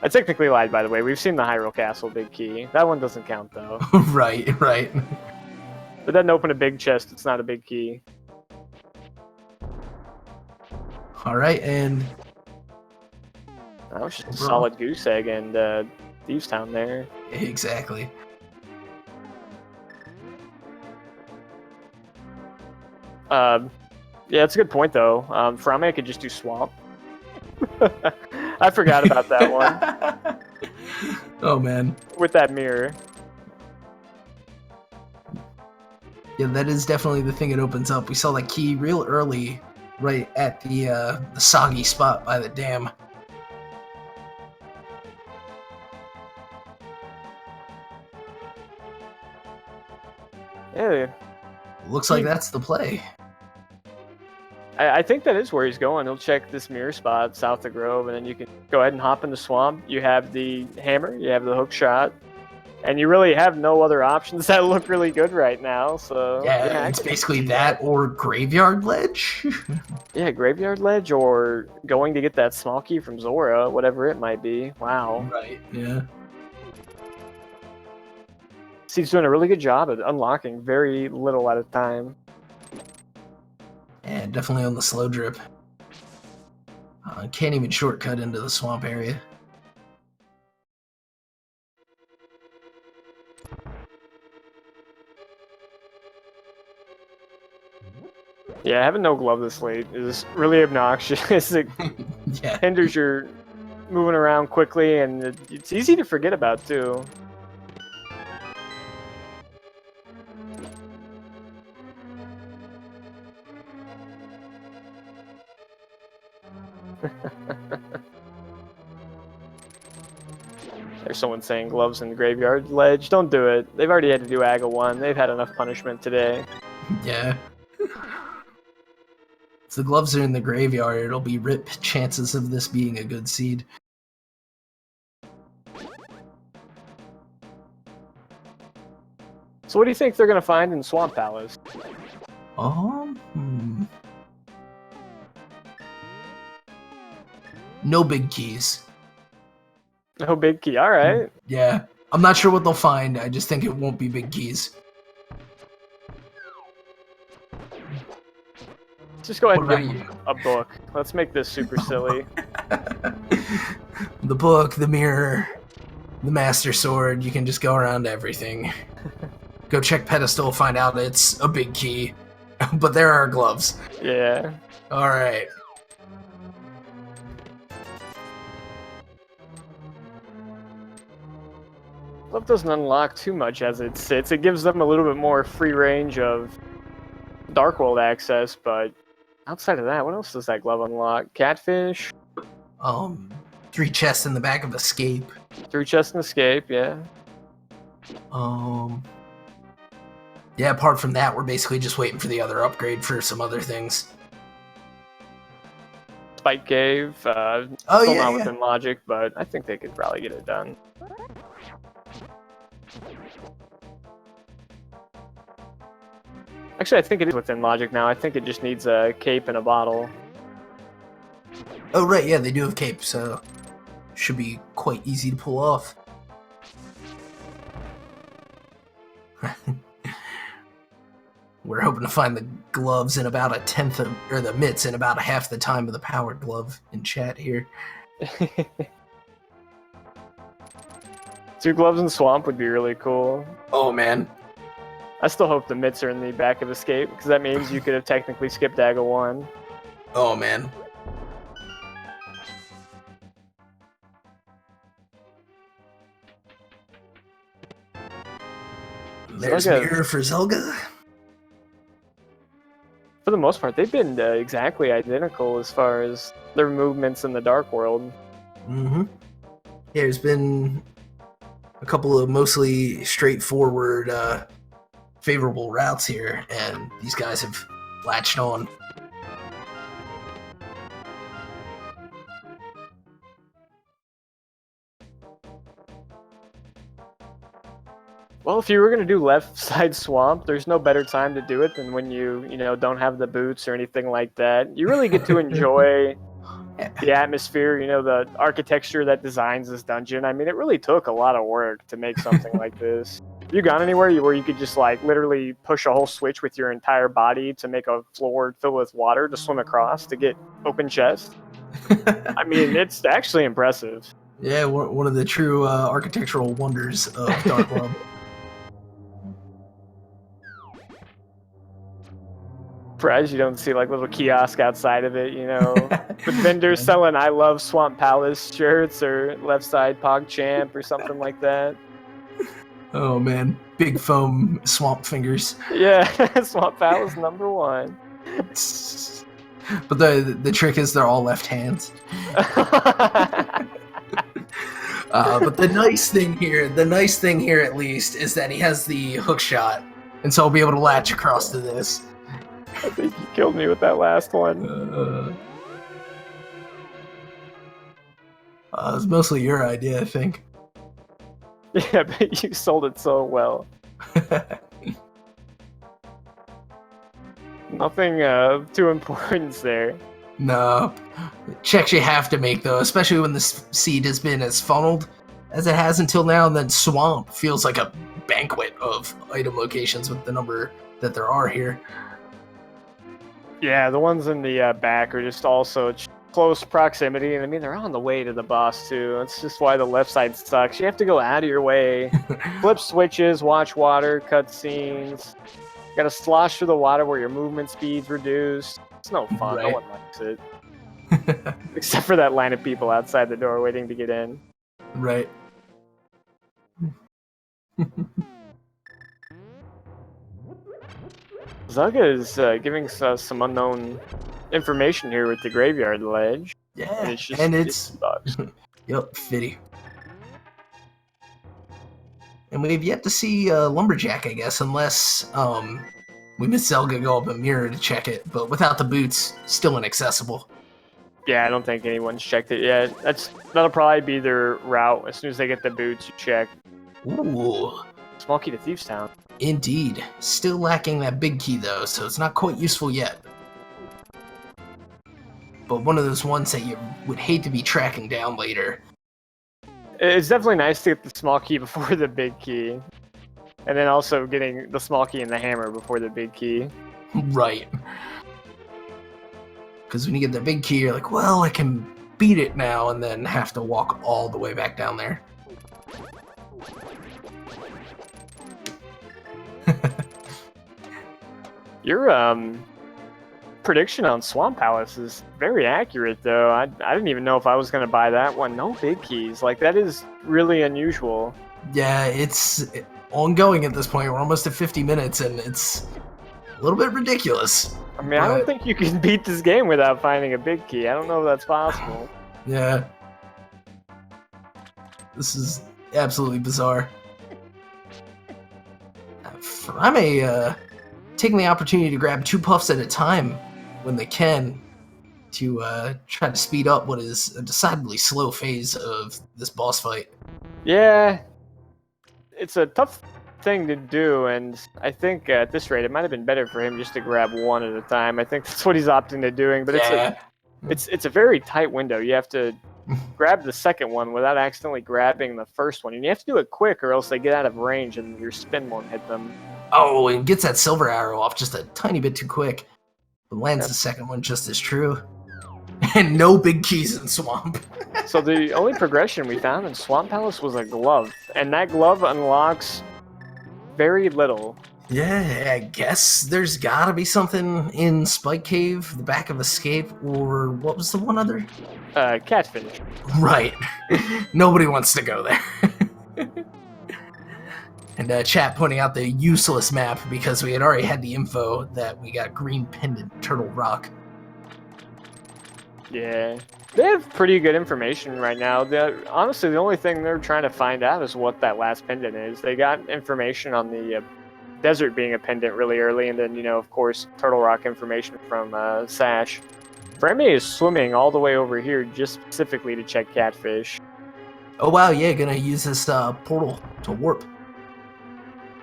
I technically lied, by the way. We've seen the Hyrule Castle big key. That one doesn't count, though. Right. But doesn't open a big chest. It's not a big key. All right, and That was just a solid goose egg and Thieves Town there. exactly. Yeah, it's a good point, though. Furaime could just do Swamp. I forgot about that one. Oh, man. With that mirror. Yeah, that is definitely the thing it opens up. We saw that key real early, right at the soggy spot by the dam. Yeah. Looks like that's the play. I think that is where he's going. He'll check this mirror spot south of Grove, and then you can go ahead and hop in the swamp. You have the hammer, you have the hook shot, and you really have no other options that look really good right now. So Yeah, it's basically that or Graveyard Ledge. Yeah, Graveyard Ledge or going to get that small key from Zora, whatever it might be. Wow. Right, yeah. So he's doing a really good job at unlocking very little at a time. And definitely on the slow drip. Can't even shortcut into the swamp area. Yeah, having no glove this late is really obnoxious. It Yeah. hinders your moving around quickly, and it's easy to forget about, too. There's someone saying gloves in the Graveyard Ledge. Don't do it. They've already had to do AGA 1. They've had enough punishment today. Yeah. If the gloves are in the graveyard, it'll be rip chances of this being a good seed. So what do you think they're going to find in Swamp Palace? No big keys. No big key. All right. Yeah. I'm not sure what they'll find. I just think it won't be big keys. Just go ahead What and about give them a book. Let's make this super silly. The book, the mirror, the Master Sword. You can just go around everything. Go check pedestal, find out it's a big key. But there are gloves. Yeah. Alright. Glove doesn't unlock too much as it sits. It gives them a little bit more free range of Dark World access, but outside of that, what else does that glove unlock? Catfish? 3 chests in the back of Escape. 3 chests and Escape, yeah. Yeah, apart from that, we're basically just waiting for the other upgrade for some other things. Spike Cave, still not within logic, but I think they could probably get it done. Actually, I think it is within logic now. I think it just needs a cape and a bottle. Oh, right, yeah, they do have cape, so should be quite easy to pull off. We're hoping to find the gloves in about a tenth of, or the mitts in about half the time of the powered glove in chat here. 2 gloves in Swamp would be really cool. Oh, man. I still hope the mitts are in the back of Escape, because that means you could have technically skipped AGA 1. Oh, man. There's mirror for Zelga. For the most part, they've been exactly identical as far as their movements in the Dark World. Mm-hmm. Yeah, there's been a couple of mostly straightforward, favorable routes here, and these guys have latched on. Well, if you were gonna do left side swamp, there's no better time to do it than when you don't have the boots or anything like that. You really get to enjoy the atmosphere, the architecture that designs this dungeon. I mean, it really took a lot of work to make something like this. Have you gone anywhere where you could just like literally push a whole switch with your entire body to make a floor filled with water to swim across to get open chest? I mean, it's actually impressive. Yeah, one of the true architectural wonders of Dark World. Surprised you don't see like little kiosk outside of it, with vendors selling "I Love Swamp Palace" shirts or "Left Side PogChamp" or something like that. Oh man, big foam swamp fingers. Yeah, Swamp Palace #1. But the trick is they're all left hands. But the nice thing here at least is that he has the hook shot, and so I'll be able to latch across to this. I think you killed me with that last one. It was mostly your idea, I think. Yeah, but you sold it so well. Nothing of too importance there. No. Checks you have to make, though, especially when this seed has been as funneled as it has until now, and then Swamp feels like a banquet of item locations with the number that there are here. Yeah, the ones in the back are just also close proximity, and I mean, they're on the way to the boss, too. That's just why the left side sucks. You have to go out of your way, flip switches, watch water, cutscenes. You gotta slosh through the water where your movement speed's reduced. It's no fun. Right. No one likes it. Except for that line of people outside the door waiting to get in. Right. Zugga is giving us some unknown information here with the graveyard ledge. Yeah, and it's bugs. Yep, fitty. And we've yet to see Lumberjack, I guess, unless we miss Zelga go up a mirror to check it. But without the boots, still inaccessible. Yeah, I don't think anyone's checked it yet. That'll probably be their route. As soon as they get the boots, you check. Ooh. Small key to Thieves Town. Indeed. Still lacking that big key, though, so it's not quite useful yet. But one of those ones that you would hate to be tracking down later. It's definitely nice to get the small key before the big key. And then also getting the small key and the hammer before the big key. Right. Because when you get the big key, you're like, well, I can beat it now, and then have to walk all the way back down there. Your prediction on Swamp Palace is very accurate, though. I didn't even know if I was going to buy that one. No big keys. Like, that is really unusual. Yeah, it's ongoing at this point. We're almost at 50 minutes, and it's a little bit ridiculous. I mean, I don't think you can beat this game without finding a big key. I don't know if that's possible. Yeah. This is absolutely bizarre. Furaime, taking the opportunity to grab 2 puffs at a time when they can to try to speed up what is a decidedly slow phase of this boss fight. Yeah, it's a tough thing to do, and I think at this rate it might have been better for him just to grab one at a time. I think that's what he's opting to doing, but it's a very tight window. You have to grab the second one without accidentally grabbing the first one, and you have to do it quick or else they get out of range and your spin won't hit them. Oh, and gets that silver arrow off just a tiny bit too quick, but lands the second one just as true. And no big keys in Swamp. So the only progression we found in Swamp Palace was a glove, and that glove unlocks very little. Yeah, I guess there's gotta be something in Spike Cave, the back of Escape, or what was the one other? Catfish. Right. Nobody wants to go there. And chat pointing out the useless map because we had already had the info that we got green pendant Turtle Rock. Yeah, they have pretty good information right now. Honestly, the only thing they're trying to find out is what that last pendant is. They got information on the desert being a pendant really early, and then, of course, Turtle Rock information from Sash. Furaime is swimming all the way over here just specifically to check catfish. Oh wow, yeah, gonna use this portal to warp.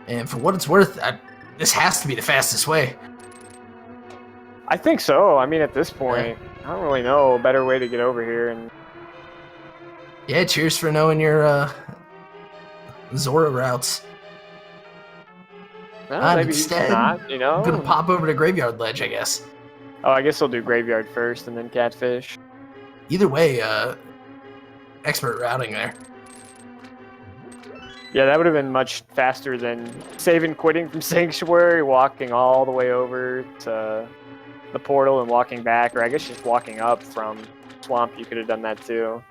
And for what it's worth, this has to be the fastest way. I think so. I mean, at this point, I don't really know a better way to get over here. And yeah, cheers for knowing your Zora routes. well, maybe instead, not, I'm gonna pop over to Graveyard Ledge, I guess. Oh, I guess I'll do Graveyard first and then Catfish. Either way, expert routing there. Yeah, that would have been much faster than saving quitting from Sanctuary, walking all the way over to the portal and walking back, or I guess just walking up from Swamp. You could have done that too.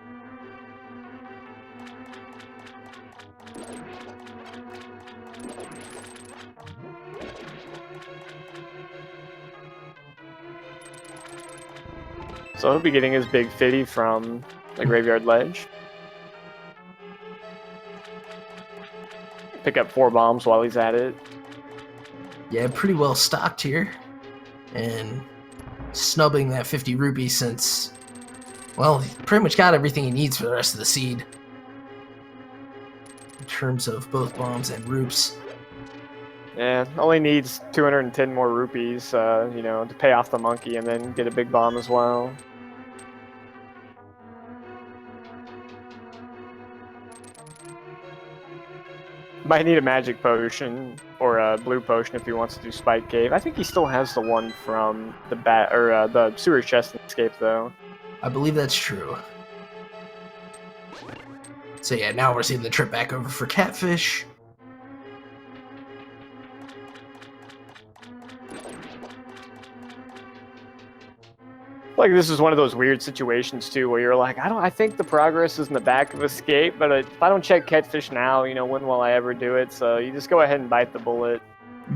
So he'll be getting his big 50 from the Graveyard Ledge. Pick up 4 bombs while he's at it. Yeah, pretty well stocked here. And snubbing that 50 rupees since, well, he pretty much got everything he needs for the rest of the seed. In terms of both bombs and rupes. Yeah, only needs 210 more rupees, to pay off the monkey and then get a big bomb as well. Might need a magic potion or a blue potion if he wants to do Spike Cave. I think he still has the one from the the sewer chest escape though. I believe that's true. So yeah, now we're seeing the trip back over for Catfish. Like, this is one of those weird situations too, where you're like, I think the progress is in the back of Escape, but if I don't check Catfish now, when will I ever do it? So you just go ahead and bite the bullet.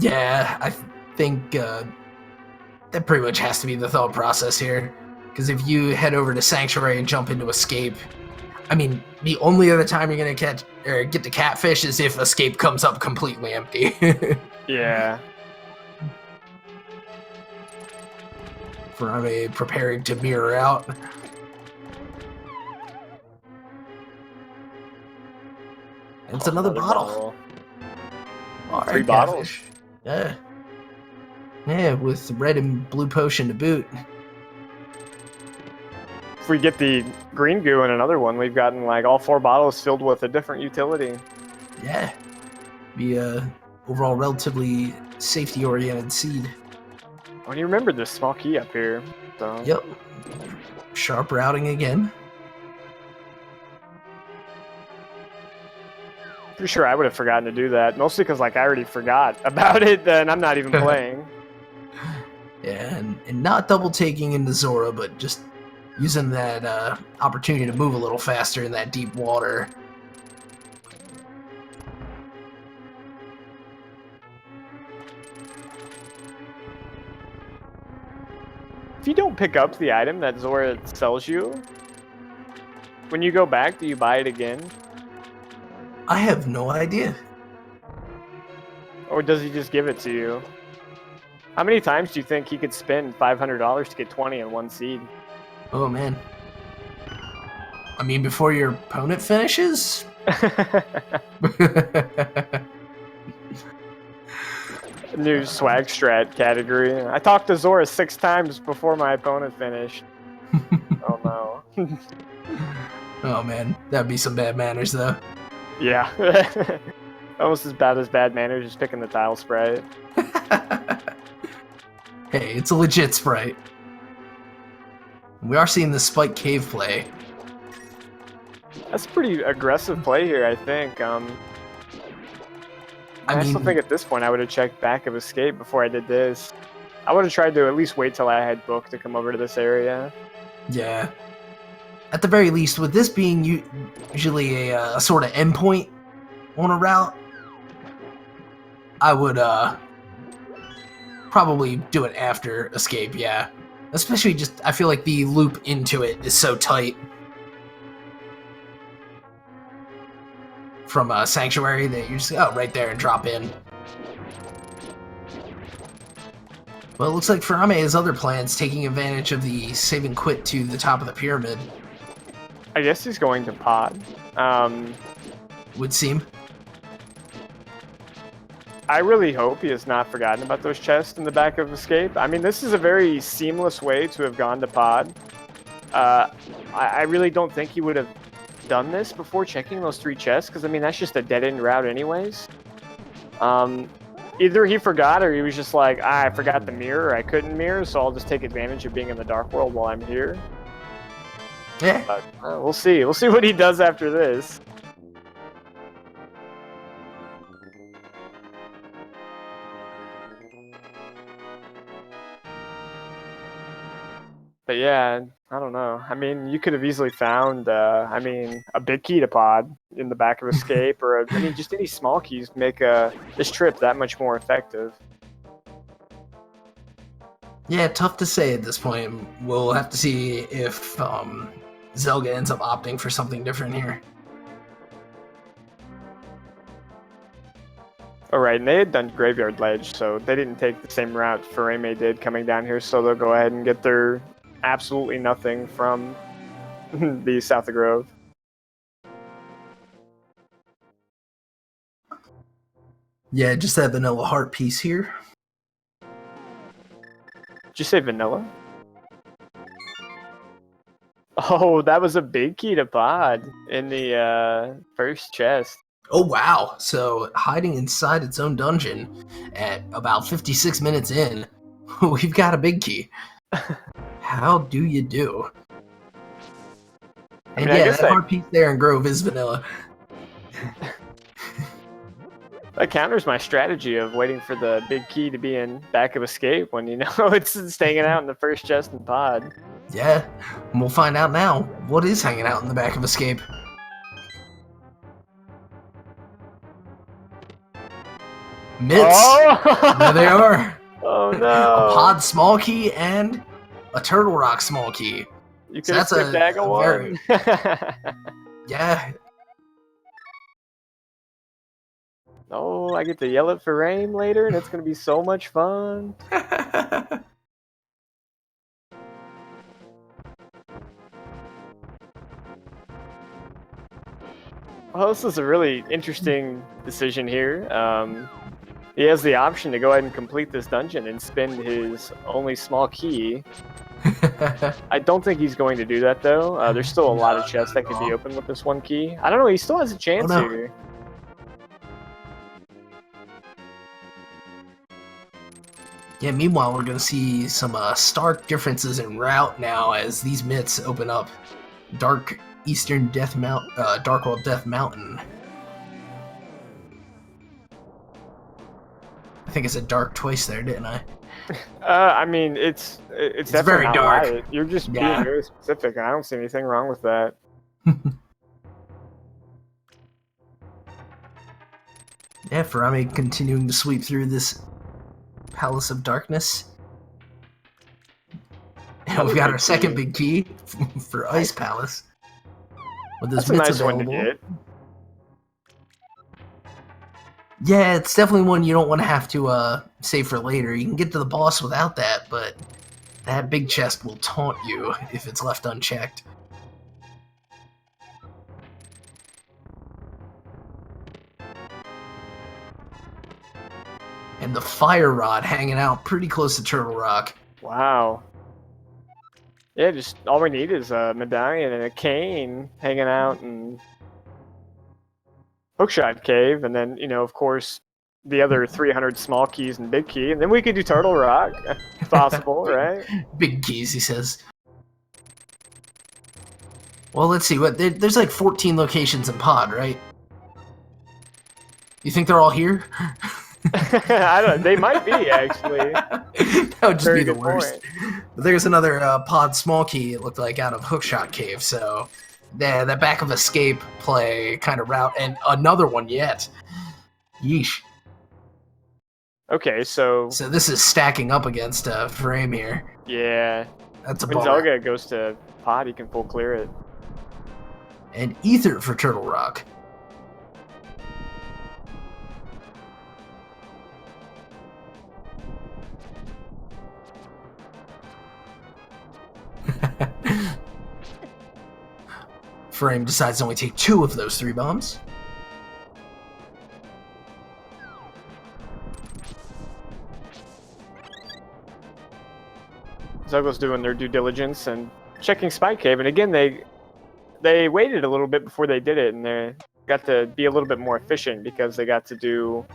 Yeah, I think that pretty much has to be the thought process here. Because if you head over to Sanctuary and jump into Escape, I mean, the only other time you're gonna get to Catfish is if Escape comes up completely empty. Yeah. Furaime preparing to mirror out. It's another bottle. All right, 3 bottles. Catfish. Yeah. Yeah, with red and blue potion to boot. If we get the green goo in another one, we've gotten like all 4 bottles filled with a different utility. Yeah. Be a overall relatively safety-oriented seed. When you remember this small key up here. So. Yep. Sharp routing again. Pretty sure I would have forgotten to do that. Mostly because I already forgot about it, and I'm not even playing. Yeah, and not double taking into Zora, but just using that opportunity to move a little faster in that deep water. If you don't pick up the item that Zora sells you, when you go back, do you buy it again? I have no idea. Or does he just give it to you? How many times do you think he could spend $500 to get 20 in one seed? Oh, man. I mean, before your opponent finishes? New swag strat category. I talked to Zora 6 times before my opponent finished. Oh no. Oh man, that'd be some bad manners though. Yeah. Almost as bad manners as picking the tile sprite. Hey, it's a legit sprite. We are seeing the Spike Cave play. That's a pretty aggressive play here, I think. I still think at this point I would have checked back of Escape before I did this. I would have tried to at least wait till I had book to come over to this area. Yeah. At the very least, with this being usually a sort of endpoint on a route, I would probably do it after Escape, yeah. Especially just, I feel like the loop into it is so tight. From Sanctuary that you just go right there and drop in. Well, it looks like Furaime has other plans, taking advantage of the save and quit to the top of the pyramid. I guess he's going to pod. Would seem. I really hope he has not forgotten about those chests in the back of Escape. I mean, this is a very seamless way to have gone to pod. I really don't think he would have done this before checking those 3 chests, because, I mean, that's just a dead-end route anyways. Either he forgot, or he was just like, I forgot the mirror, I couldn't mirror, so I'll just take advantage of being in the Dark World while I'm here. Yeah. But, we'll see. We'll see what he does after this. But yeah, I don't know. I mean, you could have easily found, a big key to pod in the back of Escape, or just any small keys make this trip that much more effective. Yeah, tough to say at this point. We'll have to see if Zelga ends up opting for something different here. Alright, and they had done Graveyard Ledge, so they didn't take the same route Furaime did coming down here, so they'll go ahead and get their absolutely nothing from the South of Grove. Yeah, just that vanilla heart piece here. Did you say vanilla? Oh, that was a big key to pod in the first chest. Oh wow, so hiding inside its own dungeon at about 56 minutes in, we've got a big key. How do you do? And yeah, that hard piece there in Grove is vanilla. That counters my strategy of waiting for the big key to be in back of Escape when you know it's hanging out in the first chest and pod. Yeah, and we'll find out now what is hanging out in the back of Escape. Mitts! Oh! There they are! Oh no! A pod small key and a Turtle Rock small key. You could have skipped Dagger one. Yeah. Oh, I get to yell at Furaime later, and it's going to be so much fun. Well, this is a really interesting decision here. He has the option to go ahead and complete this dungeon and spend his only small key. I don't think he's going to do that, though. There's still a lot of chests that could be opened with this one key. I don't know, he still has a chance here. Yeah, meanwhile, we're going to see some stark differences in route now as these myths open up Dark Eastern Dark World Death Mountain. I think I said dark twice there, didn't I? I mean, it's definitely very not dark. Light. You're just being very specific, and I don't see anything wrong with that. Yeah, Furaime continuing to sweep through this Palace of Darkness. And we've got our second big key for Ice Palace. With this That's a nice one to get. Yeah, it's definitely one you don't want to have to save for later. You can get to the boss without that, but that big chest will taunt you if it's left unchecked. And the fire rod hanging out pretty close to Turtle Rock. Wow. Yeah, just all we need is a medallion and a cane hanging out in Hookshot Cave, and then, you know, of course, the other 300 small keys and big key, and then we could do Turtle Rock, if possible, right? Big keys, he says. Well, let's see. There's like 14 locations in Pod, right? You think they're all here? I don't know. They might be, actually. That would just be the worst. But there's another Pod small key, it looked like, out of Hookshot Cave, so... Yeah, that back of Escape play kind of route, and another one yet. Yeesh. Okay, so So this is stacking up against Furaime here. yeah, That's a when bummer. Zelga goes to pod, he can full clear it. And Ether for Turtle Rock. Furaime decides to only take 2 of those 3 bombs. Zelga's doing their due diligence and checking Spike Cave, and again they waited a little bit before they did it, and they got to be a little bit more efficient because they got to do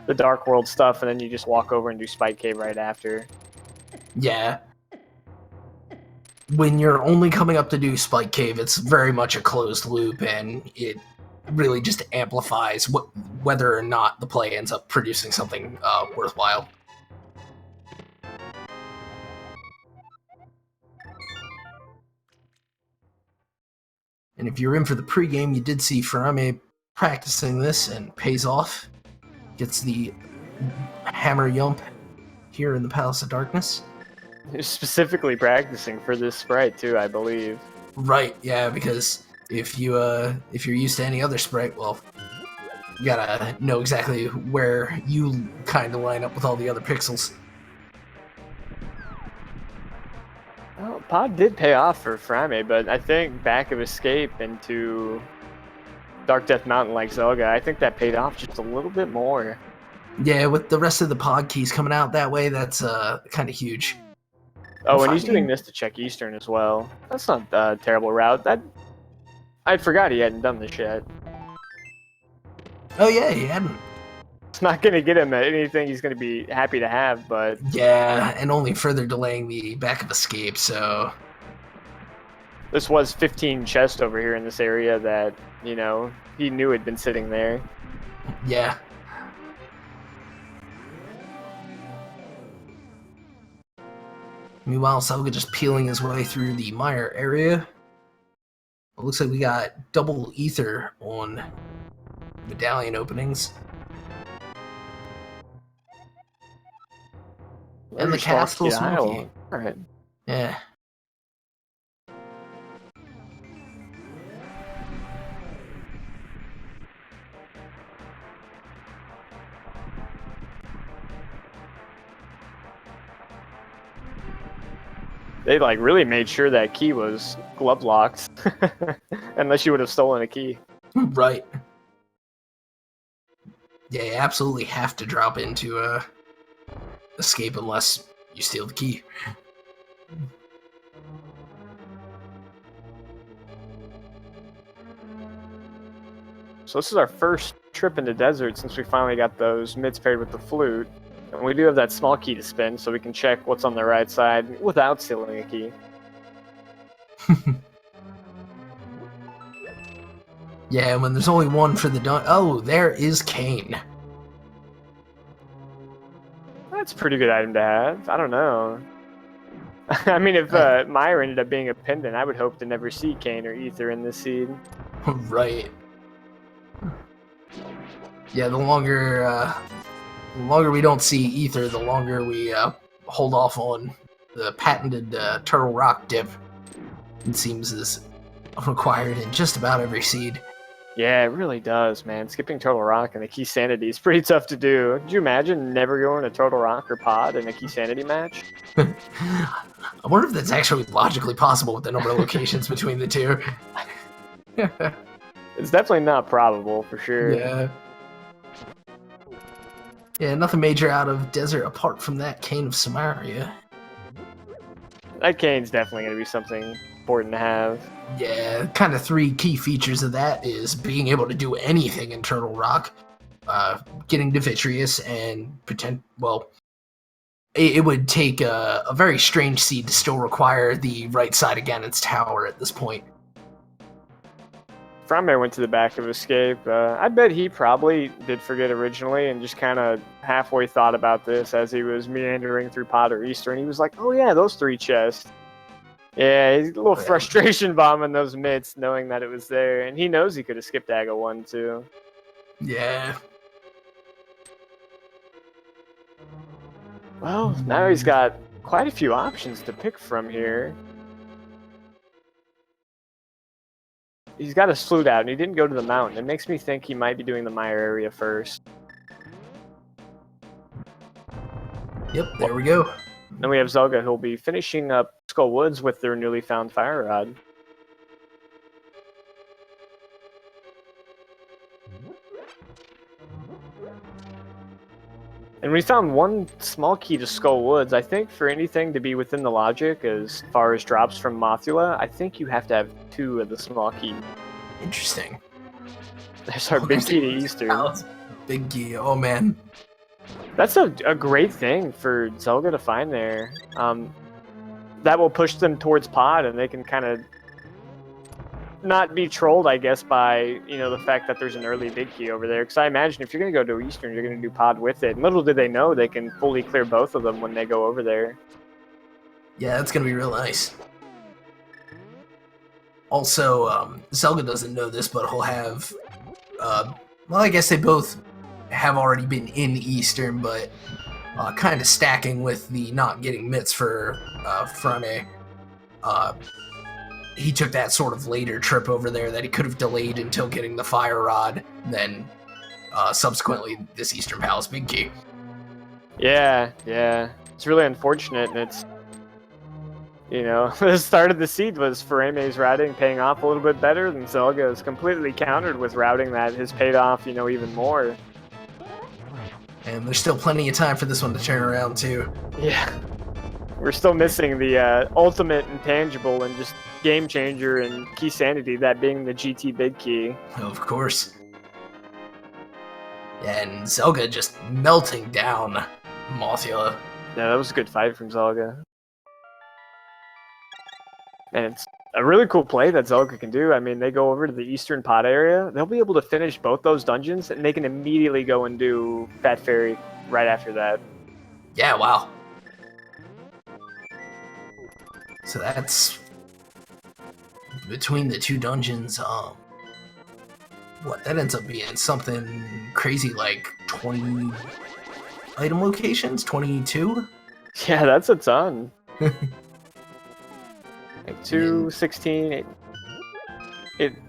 the Dark World stuff, and then you just walk over and do Spike Cave right after. Yeah. When you're only coming up to do Spike Cave, it's very much a closed loop, and it really just amplifies whether or not the play ends up producing something worthwhile. And if you're in for the pregame, you did see Furaime practicing this, and pays off. Gets the hammer yump here in the Palace of Darkness. Specifically practicing for this sprite too, I believe. Right, yeah, because if you're used to any other sprite, well, you gotta know exactly where you kind of line up with all the other pixels. Well, pod did pay off for Furaime, but I think back of escape into Dark Death Mountain like Zelga, I think that paid off just a little bit more. Yeah, with the rest of the pod keys coming out that way, that's kind of huge. Oh, and he's doing this to check Eastern as well. That's not a terrible route. I forgot he hadn't done this yet. Oh yeah, he hadn't. It's not going to get him anything he's going to be happy to have, but... Yeah, and only further delaying the back of escape, so... This was 15 chest over here in this area that, you know, he knew had been sitting there. Yeah. Meanwhile, Zelga just peeling his way through the mire area. It looks like we got double ether on medallion openings. And the castle's smoky. Alright. Yeah. They like really made sure that key was glove locked, unless you would have stolen a key. Right. Yeah, you absolutely have to drop into escape unless you steal the key. So this is our first trip into desert since we finally got those mids paired with the flute. And we do have that small key to spin, so we can check what's on the right side without stealing a key. Yeah, when there's only one for the oh, there is Kane. That's a pretty good item to have. I don't know. I mean, if Meyer ended up being a pendant, I would hope to never see Kane or Ether in this seed. Right. Yeah, the longer we don't see Ether, the longer we hold off on the patented Turtle Rock dip. It seems is required in just about every seed. Yeah, it really does, man. Skipping Turtle Rock and the Keysanity is pretty tough to do. Could you imagine never going to Turtle Rock or Pod in a Keysanity match? I wonder if that's actually logically possible with the number of locations between the two. It's definitely not probable, for sure. Yeah. Yeah, nothing major out of Desert apart from that Cane of Samaria. That Kane's definitely going to be something important to have. Yeah, kind of 3 key features of that is being able to do anything in Turtle Rock, getting to Vitreous, and it would take a very strange seed to still require the right side of Ganon's Tower at this point. Furaime went to the back of escape. I bet he probably did forget originally and just kind of halfway thought about this as he was meandering through Potter Eastern. He was like, oh yeah, those 3 chests. Yeah, he's a little frustration bombing those mids, knowing that it was there. And he knows he could have skipped Aga 1 too. Yeah. Well, now he's got quite a few options to pick from here. He's got a sloot out, and he didn't go to the mountain. It makes me think he might be doing the mire area first. Yep, there we go. Then we have Zelga, who'll be finishing up Skull Woods with their newly found fire rod. And we found one small key to Skull Woods. I think for anything to be within the logic as far as drops from Mothula, I think you have to have 2 of the small keys. Interesting. There's our big key to Eastern. Big key, oh man. That's a great thing for Zelga to find there. That will push them towards pod, and they can kind of not be trolled, I guess, by the fact that there's an early big key over there. Because I imagine if you're going to go to Eastern, you're going to do pod with it. And little did they know they can fully clear both of them when they go over there. Yeah, that's going to be real nice. Also, Zelga doesn't know this, but he'll have... well, I guess they both have already been in Eastern, but kind of stacking with the not getting mitts for Furaime. He took that sort of later trip over there that he could have delayed until getting the fire rod, then subsequently this Eastern Palace big key. Yeah. It's really unfortunate, and it's, the start of the seed was Furaime's routing paying off a little bit better than Zelga is completely countered with routing that has paid off, even more. And there's still plenty of time for this one to turn around, too. Yeah. We're still missing the ultimate intangible and just game changer in Keysanity, that being the GT big key. Of course. And Zelga just melting down Mothula. Yeah, that was a good fight from Zelga. And it's a really cool play that Zelga can do. I mean, they go over to the Eastern Pod area. They'll be able to finish both those dungeons, and they can immediately go and do Fat Fairy right after that. Yeah, wow. So that's between the 2 dungeons. What that ends up being something crazy like 20 item locations, 22. Yeah, that's a ton. 2, 16,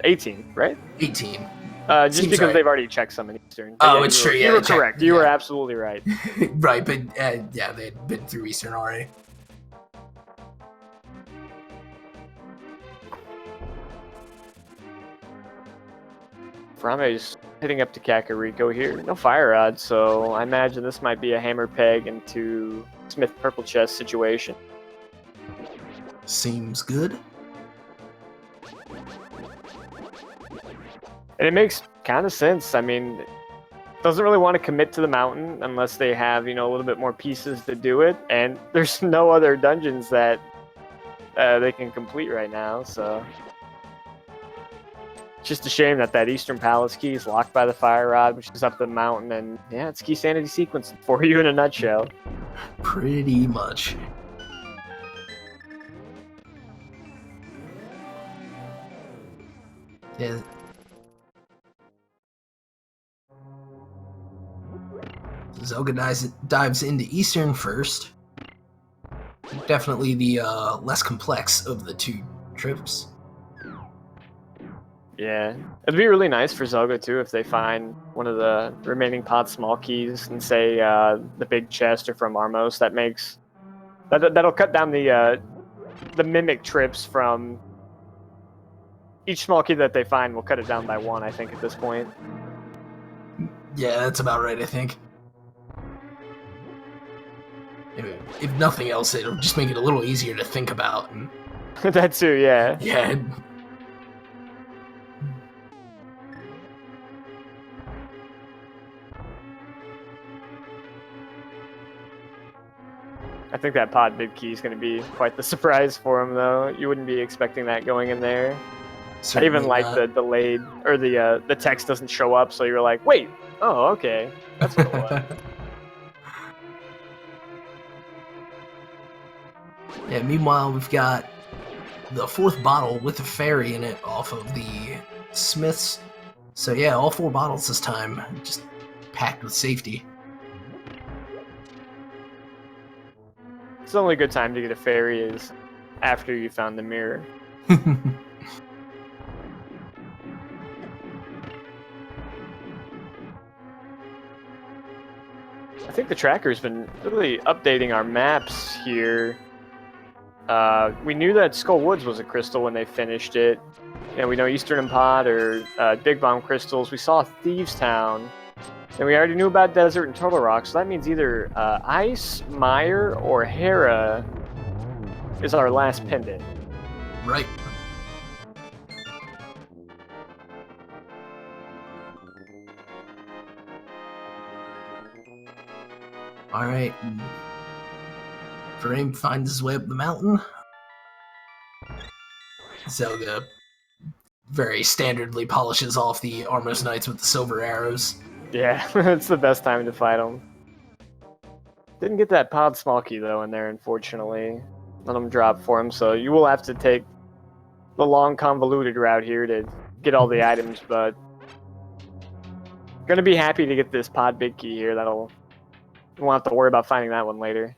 18, right? 18. Just Seems because right. They've already checked some in Eastern. Oh, it's true. Yeah, you were correct. You were absolutely right. Right, but yeah, they'd been through Eastern already. Furaime's hitting up to Kakariko here. No fire rod, so I imagine this might be a hammer peg into Smith Purple Chest situation. Seems good. And it makes kind of sense. I mean, doesn't really want to commit to the mountain unless they have, a little bit more pieces to do it. And there's no other dungeons that they can complete right now, so... It's just a shame that Eastern Palace key is locked by the fire rod, which is up the mountain, and yeah, it's Keysanity sequence for you in a nutshell. Pretty much. Yeah. Zelga dives into Eastern first. Definitely the less complex of the 2 trips. Yeah, it'd be really nice for Zelga too if they find one of the remaining pod small keys and say the big chest or from Armos. That'll cut down the mimic trips from each small key that they find. Will cut it down by 1, I think, at this point. Yeah, that's about right, I think. If nothing else, it'll just make it a little easier to think about. That too, yeah. Yeah. I think that pod big key is going to be quite the surprise for him, though. You wouldn't be expecting that going in there. Certainly I even like the delayed, or the text doesn't show up, so you're like, wait, oh, okay, that's what it was. Yeah, meanwhile, we've got the 4th bottle with a fairy in it off of the Smiths. So yeah, all 4 bottles this time, just packed with safety. the only good time to get a fairy is after you found the mirror. I think the tracker's been really updating our maps here. We knew that Skull Woods was a crystal when they finished it. And we know Eastern and Pod are Big Bomb crystals. We saw Thieves Town. And we already knew about Desert and Turtle Rock. So that means either Ice, Mire, or Hera is our last pendant. Right. Alright. Furaime finds his way up the mountain. Zelga very standardly polishes off the Armos Knights with the silver arrows. Yeah, it's the best time to fight them. Didn't get that Pod Small Key, though, in there, unfortunately. Let them drop for him, so you will have to take the long, convoluted route here to get all the items, but... Gonna be happy to get this Pod Big Key here. That'll... You won't have to worry about finding that one later.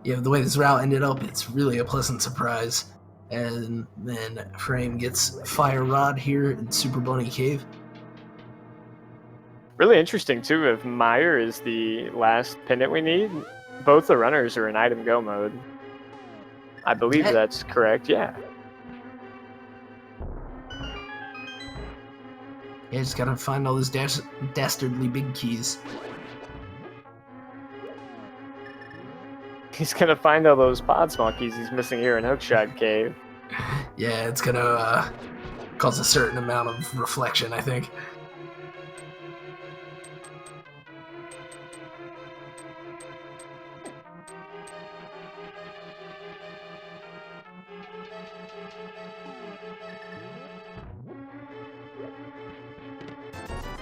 Yeah, the way this route ended up, it's really a pleasant surprise. And then Furaime gets Fire Rod here in Super Bunny Cave. Really interesting, too, if Mire is the last pendant we need. Both the runners are in item go mode. I believe that's correct, yeah. Yeah, just gotta find all those dastardly big keys. He's gonna find all those pod small keys he's missing here in Hookshot Cave. Yeah, it's gonna cause a certain amount of reflection, I think.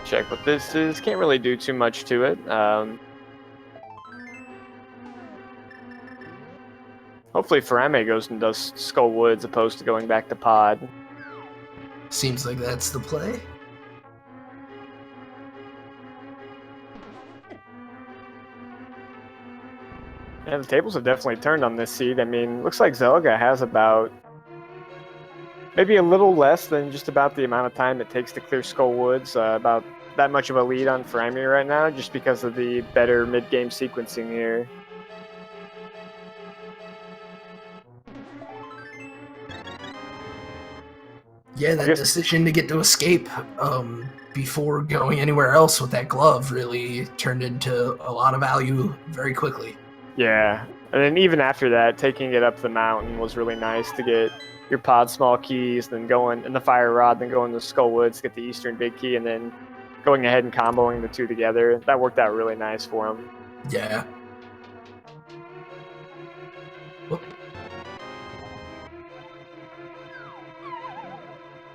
Check what this is. Can't really do too much to it. Hopefully Furaime goes and does Skull Woods opposed to going back to Pod. Seems like that's the play. Yeah, the tables have definitely turned on this seed. I mean, looks like Zelga has about... maybe a little less than just about the amount of time it takes to clear Skull Woods. About that much of a lead on Furaime right now, just because of the better mid-game sequencing here. Yeah, that decision to get to escape before going anywhere else with that glove really turned into a lot of value very quickly. Yeah, and then even after that, taking it up the mountain was really nice to get your pod small keys, then going in the fire rod, then going to Skull Woods to get the Eastern big key, and then going ahead and comboing the two together. That worked out really nice for him. Yeah. Whoop.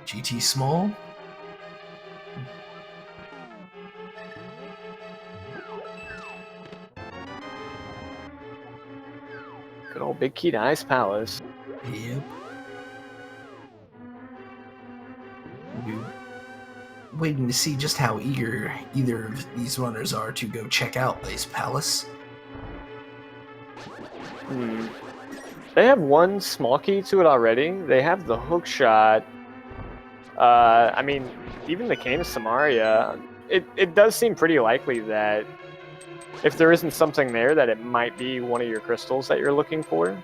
GT small. Good old big key to Ice Palace. Yep. We're waiting to see just how eager either of these runners are to go check out Ice Palace. They have one small key to it already. They have the hook shot. I mean, even the Cane of Samaria, it does seem pretty likely that if there isn't something there, that it might be one of your crystals that you're looking for.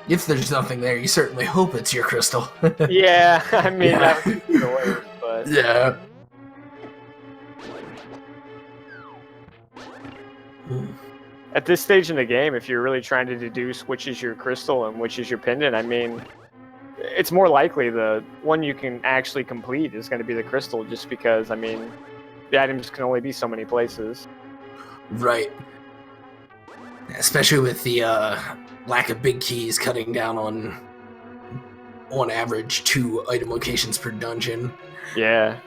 If there's nothing there, you certainly hope it's your crystal. Yeah, I mean, that would be the worst, but... Yeah. At this stage in the game, if you're really trying to deduce which is your crystal and which is your pendant, I mean, it's more likely the one you can actually complete is going to be the crystal, just because, I mean, the items can only be so many places. Right. Especially with the lack of big keys cutting down on average 2 item locations per dungeon. Yeah.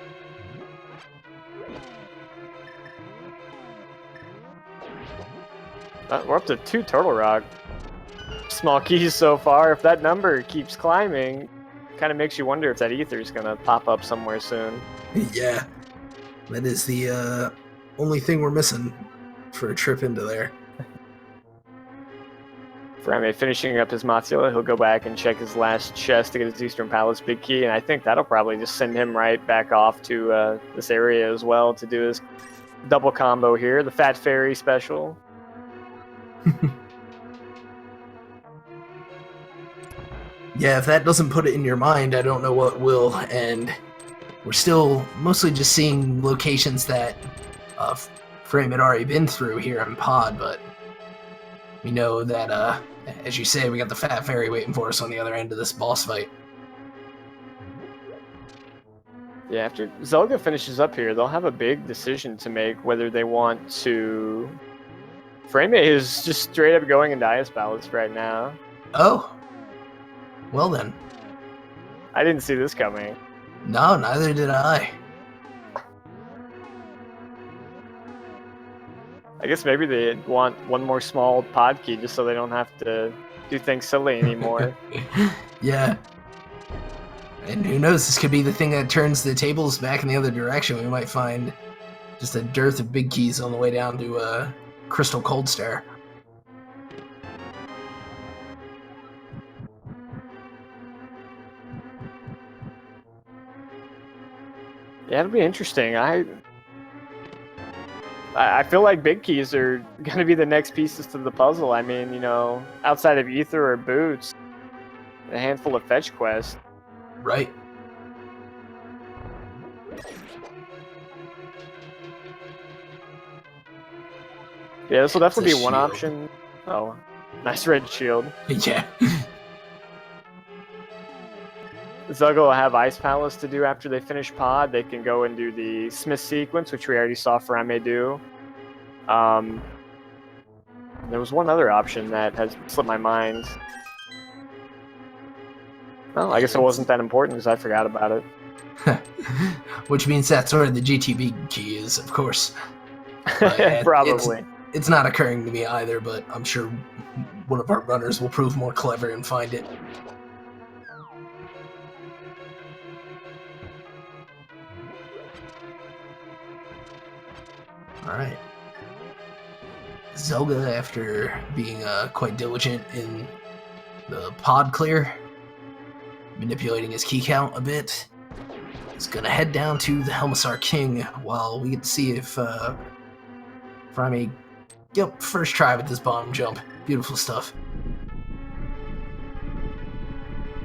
We're up to 2 Turtle Rock small keys so far. If that number keeps climbing, kind of makes you wonder if that ether is going to pop up somewhere soon. Yeah, that is the only thing we're missing for a trip into there. Furaime finishing up his Matsula, he'll go back and check his last chest to get his Eastern Palace big key, and I think that'll probably just send him right back off to this area as well to do his double combo here, the Fat Fairy special. Yeah, if that doesn't put it in your mind, I don't know what will, and we're still mostly just seeing locations that Furaime had already been through here in Pod, but we know that, as you say, we got the Fat Fairy waiting for us on the other end of this boss fight. Yeah, after Zelga finishes up here, they'll have a big decision to make whether they want to... Furaime is just straight up going into Ice Palace right now. Oh. Well then. I didn't see this coming. No, neither did I. I guess maybe they want one more small pod key just so they don't have to do things silly anymore. Yeah. And who knows, this could be the thing that turns the tables back in the other direction. We might find just a dearth of big keys on the way down to Crystal Cold Stare. Yeah, it'll be interesting. I feel like big keys are going to be the next pieces to the puzzle. I mean, you know, outside of Ether or Boots, a handful of fetch quests. Right. Yeah, this will definitely be one shield. option. Oh, nice red shield. Yeah. Zelga will have Ice Palace to do after they finish Pod. They can go and do the Smith sequence, which we already saw Furaime do. There was one other option that has slipped my mind. Well, I guess it wasn't that important because I forgot about it. Which means that's where the GTB key is, of course. Probably. It's not occurring to me either, but I'm sure one of our runners will prove more clever and find it. Alright. Zelga, after being quite diligent in the pod clear, manipulating his key count a bit, is going to head down to the Helmassar King while we get to see if Furaime... Yep, first try with this bomb jump. Beautiful stuff.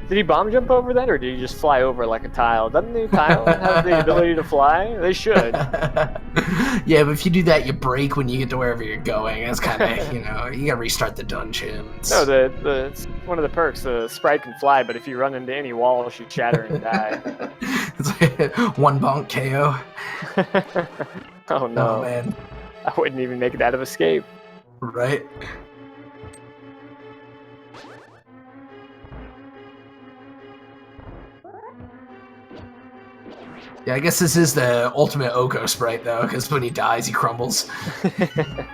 Did he bomb jump over that, or did he just fly over like a tile? Doesn't the tile have the ability to fly? They should. Yeah, but if you do that, you break when you get to wherever you're going. That's kind of, you know, you gotta restart the dungeons. No, it's one of the perks. The sprite can fly, but if you run into any wall, she'd shatter and die. It's like one bonk KO. Oh no, Oh man. I wouldn't even make it out of escape. Right? Yeah, I guess this is the ultimate Oko sprite, though, because when he dies, he crumbles. Yeah,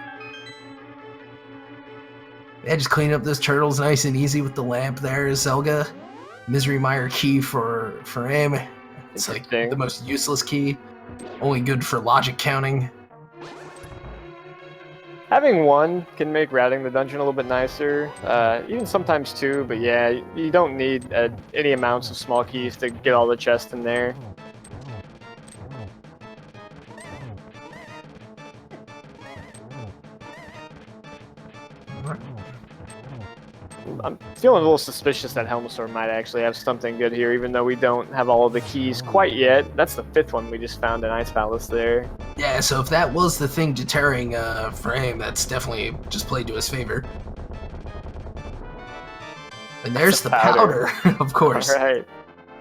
just clean up those turtles nice and easy with the lamp there, Zelga. Misery Mire key for Furaime. It's like the most useless key. Only good for logic counting. Having one can make routing the dungeon a little bit nicer, even sometimes two, but yeah, you don't need any amounts of small keys to get all the chests in there. I'm feeling a little suspicious that Helmasaur might actually have something good here, even though we don't have all of the keys quite yet. That's the 5th one we just found in Ice Palace there. Yeah, so if that was the thing deterring Furaime, that's definitely just played to his favor. And there's the powder, of course. Right.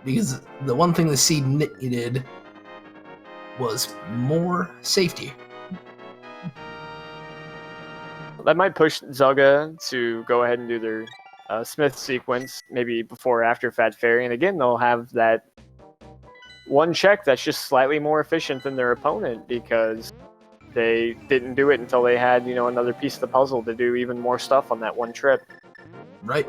Because the one thing the seed needed was more safety. That might push Zelga to go ahead and do their Smith sequence, maybe before or after Fat Fairy. And again, they'll have that one check that's just slightly more efficient than their opponent because they didn't do it until they had, you know, another piece of the puzzle to do even more stuff on that one trip. Right.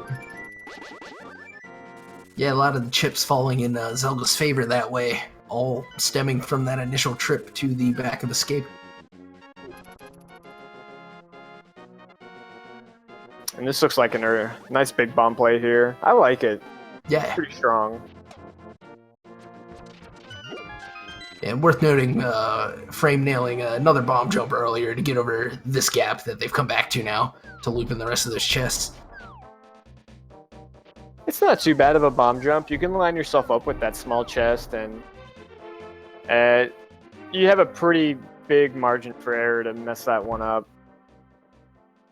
Yeah, a lot of the chips falling in Zelga's favor that way, all stemming from that initial trip to the back of Escape. And this looks like a nice big bomb play here. I like it. Yeah. It's pretty strong. And worth noting, Furaime nailing another bomb jump earlier to get over this gap that they've come back to now to loop in the rest of those chests. It's not too bad of a bomb jump. You can line yourself up with that small chest, and you have a pretty big margin for error to mess that one up.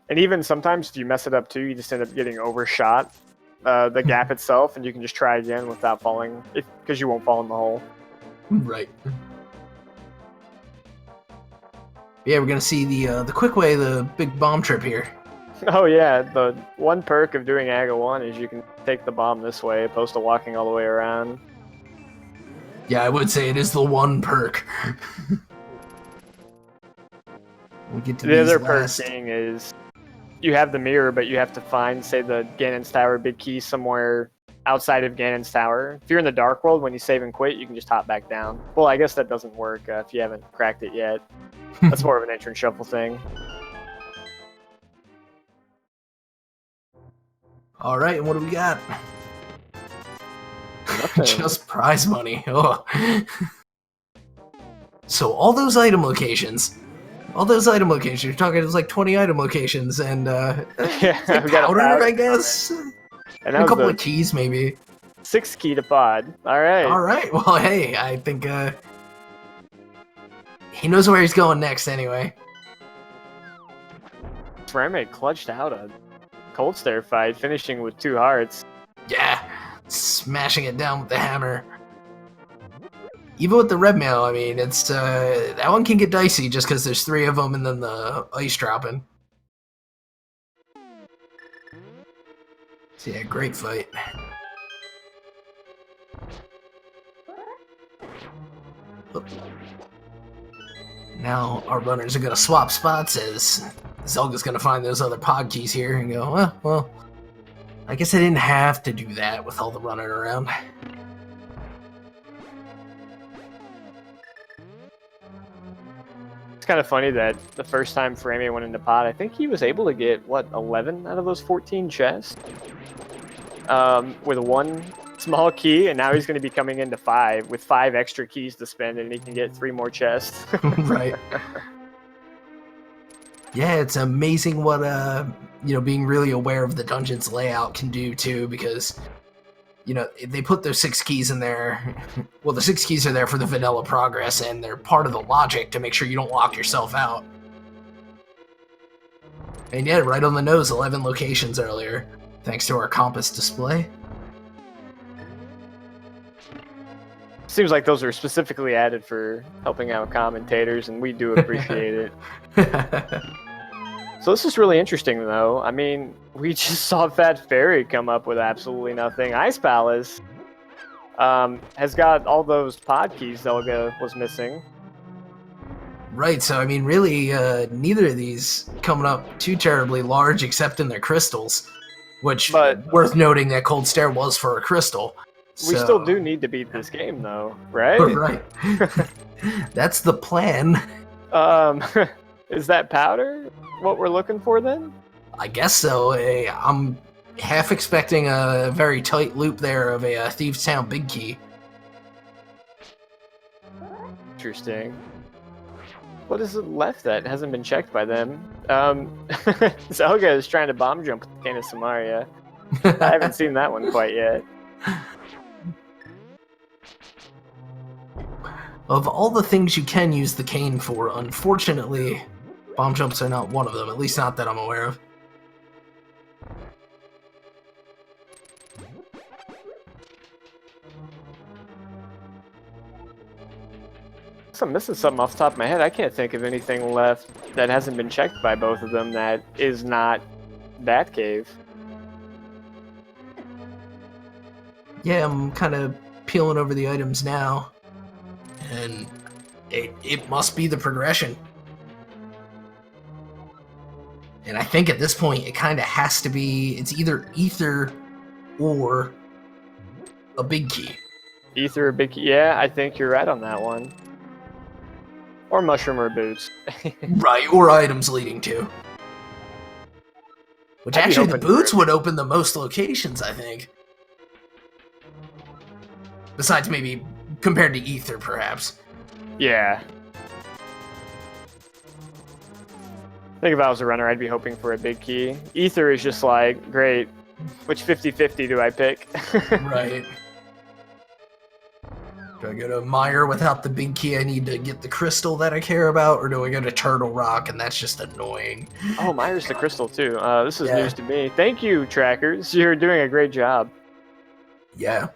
And even sometimes if you mess it up too, you just end up getting overshot the gap itself, and you can just try again without falling, because you won't fall in the hole. Right. Yeah, we're gonna see the quick way, the big bomb trip here. Oh yeah, the one perk of doing AGA 1 is you can take the bomb this way, opposed to walking all the way around. Yeah, I would say it is the one perk. We get to the other last... perk being is you have the mirror, but you have to find, say, the Ganon's Tower big key somewhere outside of Ganon's Tower. If you're in the Dark World, when you save and quit, you can just hop back down. Well, I guess that doesn't work if you haven't cracked it yet. That's more of an entrance shuffle thing. All right, and what do we got? Just prize money. Oh. So all those item locations, you're talking, it was like 20 item locations, and yeah, we got powder, I guess, and a couple of keys, maybe. 6 key to pod. All right. All right. Well, hey, I think he knows where he's going next, anyway. Furaime clutched out a cold stare fight, finishing with 2 hearts. Yeah, smashing it down with the hammer. Even with the red mail, I mean, it's that one can get dicey just because there's 3 of them and then the ice dropping. So yeah, great fight. Oop. Now our runners are gonna swap spots as Zelga's gonna find those other pod keys here and go, well, I guess I didn't have to do that with all the running around. It's kind of funny that the first time Furaime went into pod, I think he was able to get, what, 11 out of those 14 chests? With 1 small key, and now he's going to be coming into 5 with 5 extra keys to spend, and he can get 3 more chests. Right. Yeah, it's amazing what being really aware of the dungeon's layout can do too, because they put those 6 keys in there. Well, the 6 keys are there for the vanilla progress, and they're part of the logic to make sure you don't lock yourself out. And yeah, right on the nose, 11 locations earlier, thanks to our compass display. Seems like those are specifically added for helping out commentators, and we do appreciate it. So this is really interesting, though. I mean, we just saw Fat Fairy come up with absolutely nothing. Ice Palace has got all those pod keys Zelga was missing. Right, so I mean, really, neither of these coming up too terribly large, except in their crystals, which, worth noting that Cold Stare was for a crystal. We still do need to beat this game, though, right? Right. That's the plan. Is that powder what we're looking for, then? I guess so. I'm half expecting a very tight loop there of a Thieves' Town big key. Interesting. What is it left that hasn't been checked by them? Zelga is trying to bomb jump with the Cane of Samaria. I haven't seen that one quite yet. Of all the things you can use the cane for, unfortunately, bomb jumps are not one of them, at least not that I'm aware of. So I'm missing something off the top of my head. I can't think of anything left that hasn't been checked by both of them that is not Batcave. Yeah, I'm kind of peeling over the items now, and it must be the progression. And I think at this point it kind of has to be, it's either Ether or a big key. Ether or big. Yeah, I think you're right on that one. Or mushroom or boots. Right, or items leading to. Which I'd be actually the hoping for boots it. would open the most locations, I think. Besides maybe compared to Ether, perhaps. Yeah. I think if I was a runner, I'd be hoping for a big key. Ether is just like, great, which 50-50 do I pick? Right. Do I go to Mire without the big key? I need to get the crystal that I care about, or do I go to Turtle Rock and that's just annoying? Oh, Myers the crystal too. This is Yeah. news to me. Thank you, trackers. You're doing a great job. Yeah.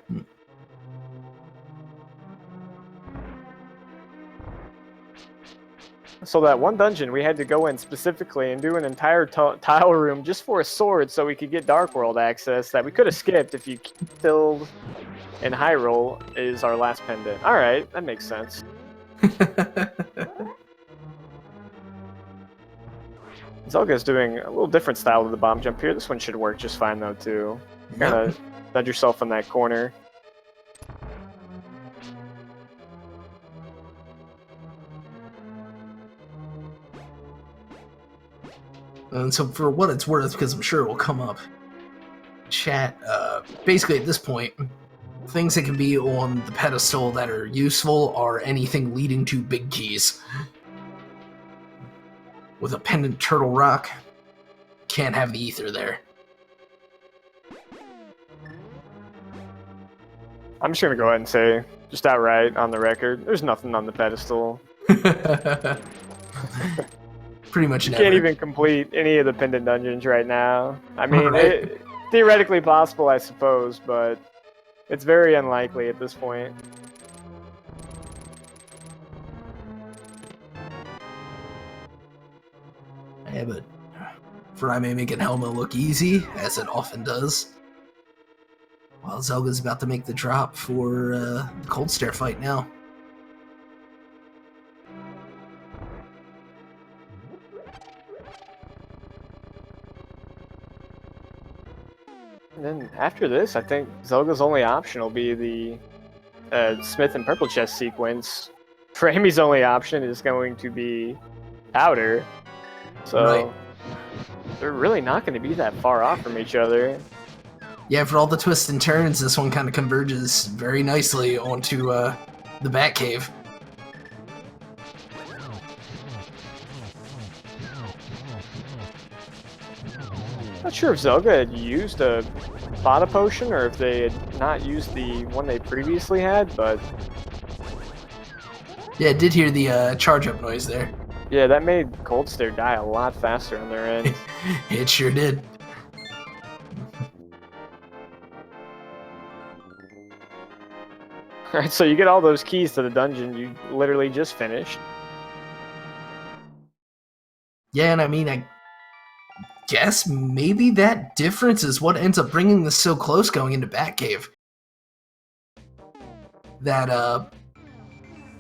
So that one dungeon, we had to go in specifically and do an entire tile room just for a sword so we could get Dark World access that we could have skipped if you killed in Hyrule is our last pendant. Alright, that makes sense. Zelga's doing a little different style of the bomb jump here. This one should work just fine though too. You gotta nudge yourself in that corner. And so for what it's worth, because I'm sure it will come up, chat, basically at this point, things that can be on the pedestal that are useful are anything leading to big keys. With a pendant Turtle Rock, can't have the Ether there. I'm just gonna go ahead and say, just outright on the record, there's nothing on the pedestal. Pretty much You never. can't even complete any of the pendant dungeons right now. I mean, Right. theoretically possible, I suppose, but it's very unlikely at this point. Yeah, but Furaime making Helma look easy, as it often does. While Zelga's about to make the drop for the Cold Stare fight now. And then after this, I think Zelga's only option will be the Smith and Purple Chest sequence. Furaime's only option is going to be Powder. So Right. they're really not going to be that far off from each other. Yeah, for all the twists and turns, this one kind of converges very nicely onto the Batcave. Not sure if Zelga had used a Bada Potion or if they had not used the one they previously had, but Yeah, I did hear the charge-up noise there. yeah, that made Cold Stare die a lot faster on their end. It sure did. Alright, so you get all those keys to the dungeon you literally just finished. Yeah, and I mean, I guess maybe that difference is what ends up bringing this so close going into Batcave. That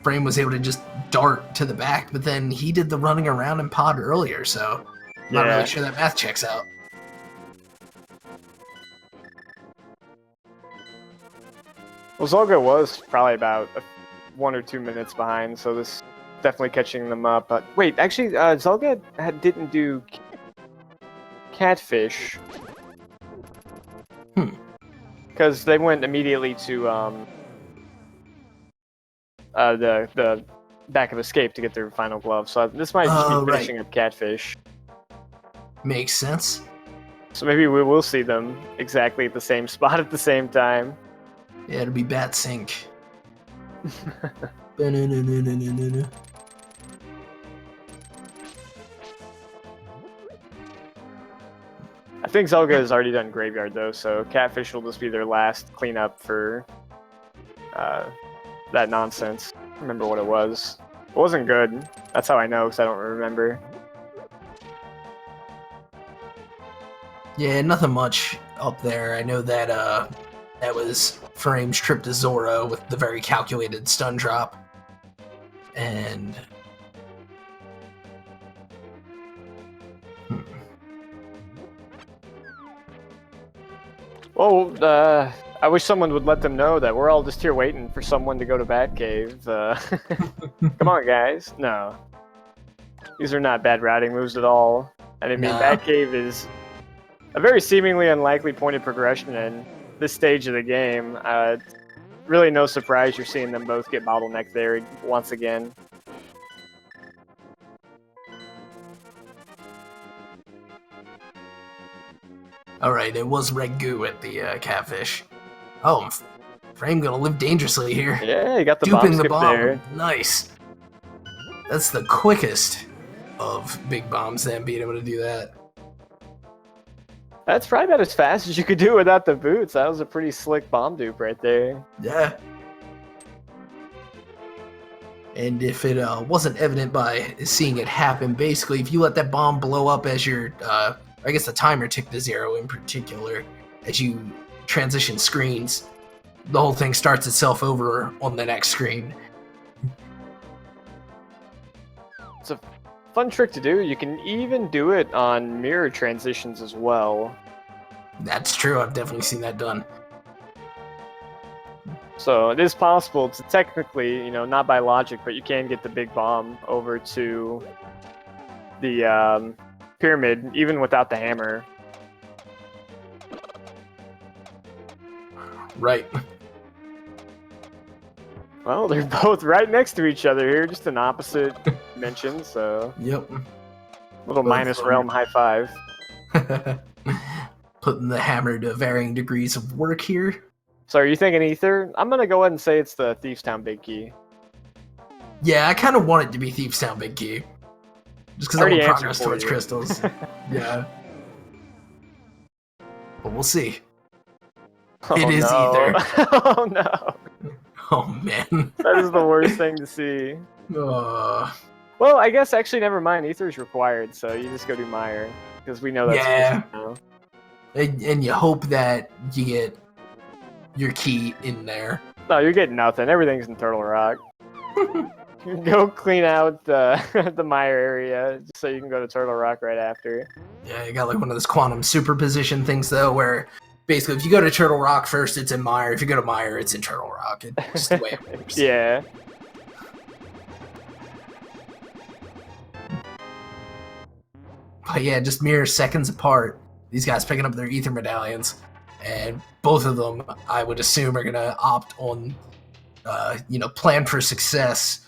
Frame was able to just dart to the back, but then he did the running around in pod earlier, so I'm not really sure that math checks out. Well, Zelga was probably about 1 or 2 minutes behind, so this definitely catching them up. But wait, actually, Zelga didn't do Catfish. Because they went immediately to the back of Escape to get their final glove. So this might just be finishing up Catfish. Makes sense. So maybe we will see them exactly at the same spot at the same time. Yeah, it'll be Bat Sync. I think Zelga has already done Graveyard though, so Catfish will just be their last cleanup for that nonsense. I don't remember what it was. It wasn't good. That's how I know, because I don't remember. Yeah, nothing much up there. I know that that was Frame's trip to Zora with the very calculated stun drop. And Well, I wish someone would let them know that we're all just here waiting for someone to go to Batcave. Come on, guys. No. These are not bad routing moves at all. And I mean, No. Batcave is a very seemingly unlikely point of progression in this stage of the game. Really no surprise you're seeing them both get bottlenecked there once again. Alright, it was red goo at the catfish. Oh, Furaime gonna live dangerously here. Yeah, you got the bomb Duping the skip bomb. there. Nice. That's the quickest of big bombs, then being able to do that. That's probably about as fast as you could do without the boots. That was a pretty slick bomb dupe right there. Yeah. And if it wasn't evident by seeing it happen, basically, if you let that bomb blow up as your, I guess the timer ticked to 0 in particular, as you transition screens, the whole thing starts itself over on the next screen. It's a fun trick to do. You can even do it on mirror transitions as well. That's true, I've definitely seen that done. So it is possible to technically, you know, not by logic, but you can get the big bomb over to the pyramid even without the hammer. Right. Well, they're both right next to each other here, just in opposite dimensions, so... Yep. Little Both minus are. realm high five. Putting the hammer to varying degrees of work here. So are you thinking Ether? I'm gonna go ahead and say it's the Thieves Town Big Key. Yeah, I kind of want it to be Thieves Town Big Key. Just because I Already want answered progress for towards you. crystals. Yeah. But we'll see. It is no. Ether. Oh no. Oh, man. That is the worst thing to see. Well, I guess actually never mind. Ether is required, so you just go do Meyer. Because we know that's Yeah. now. And you hope that you get your key in there. No, you're getting nothing. Everything's in Turtle Rock. Go clean out the Meyer area just so you can go to Turtle Rock right after. Yeah, you got like one of those quantum superposition things, though, where basically if you go to Turtle Rock first, it's in Meyer. If you go to Meyer, it's in Turtle Rock. It's just the way it works. Yeah. But yeah, just mere seconds apart, these guys picking up their ether medallions, and both of them, I would assume, are gonna opt on, plan for success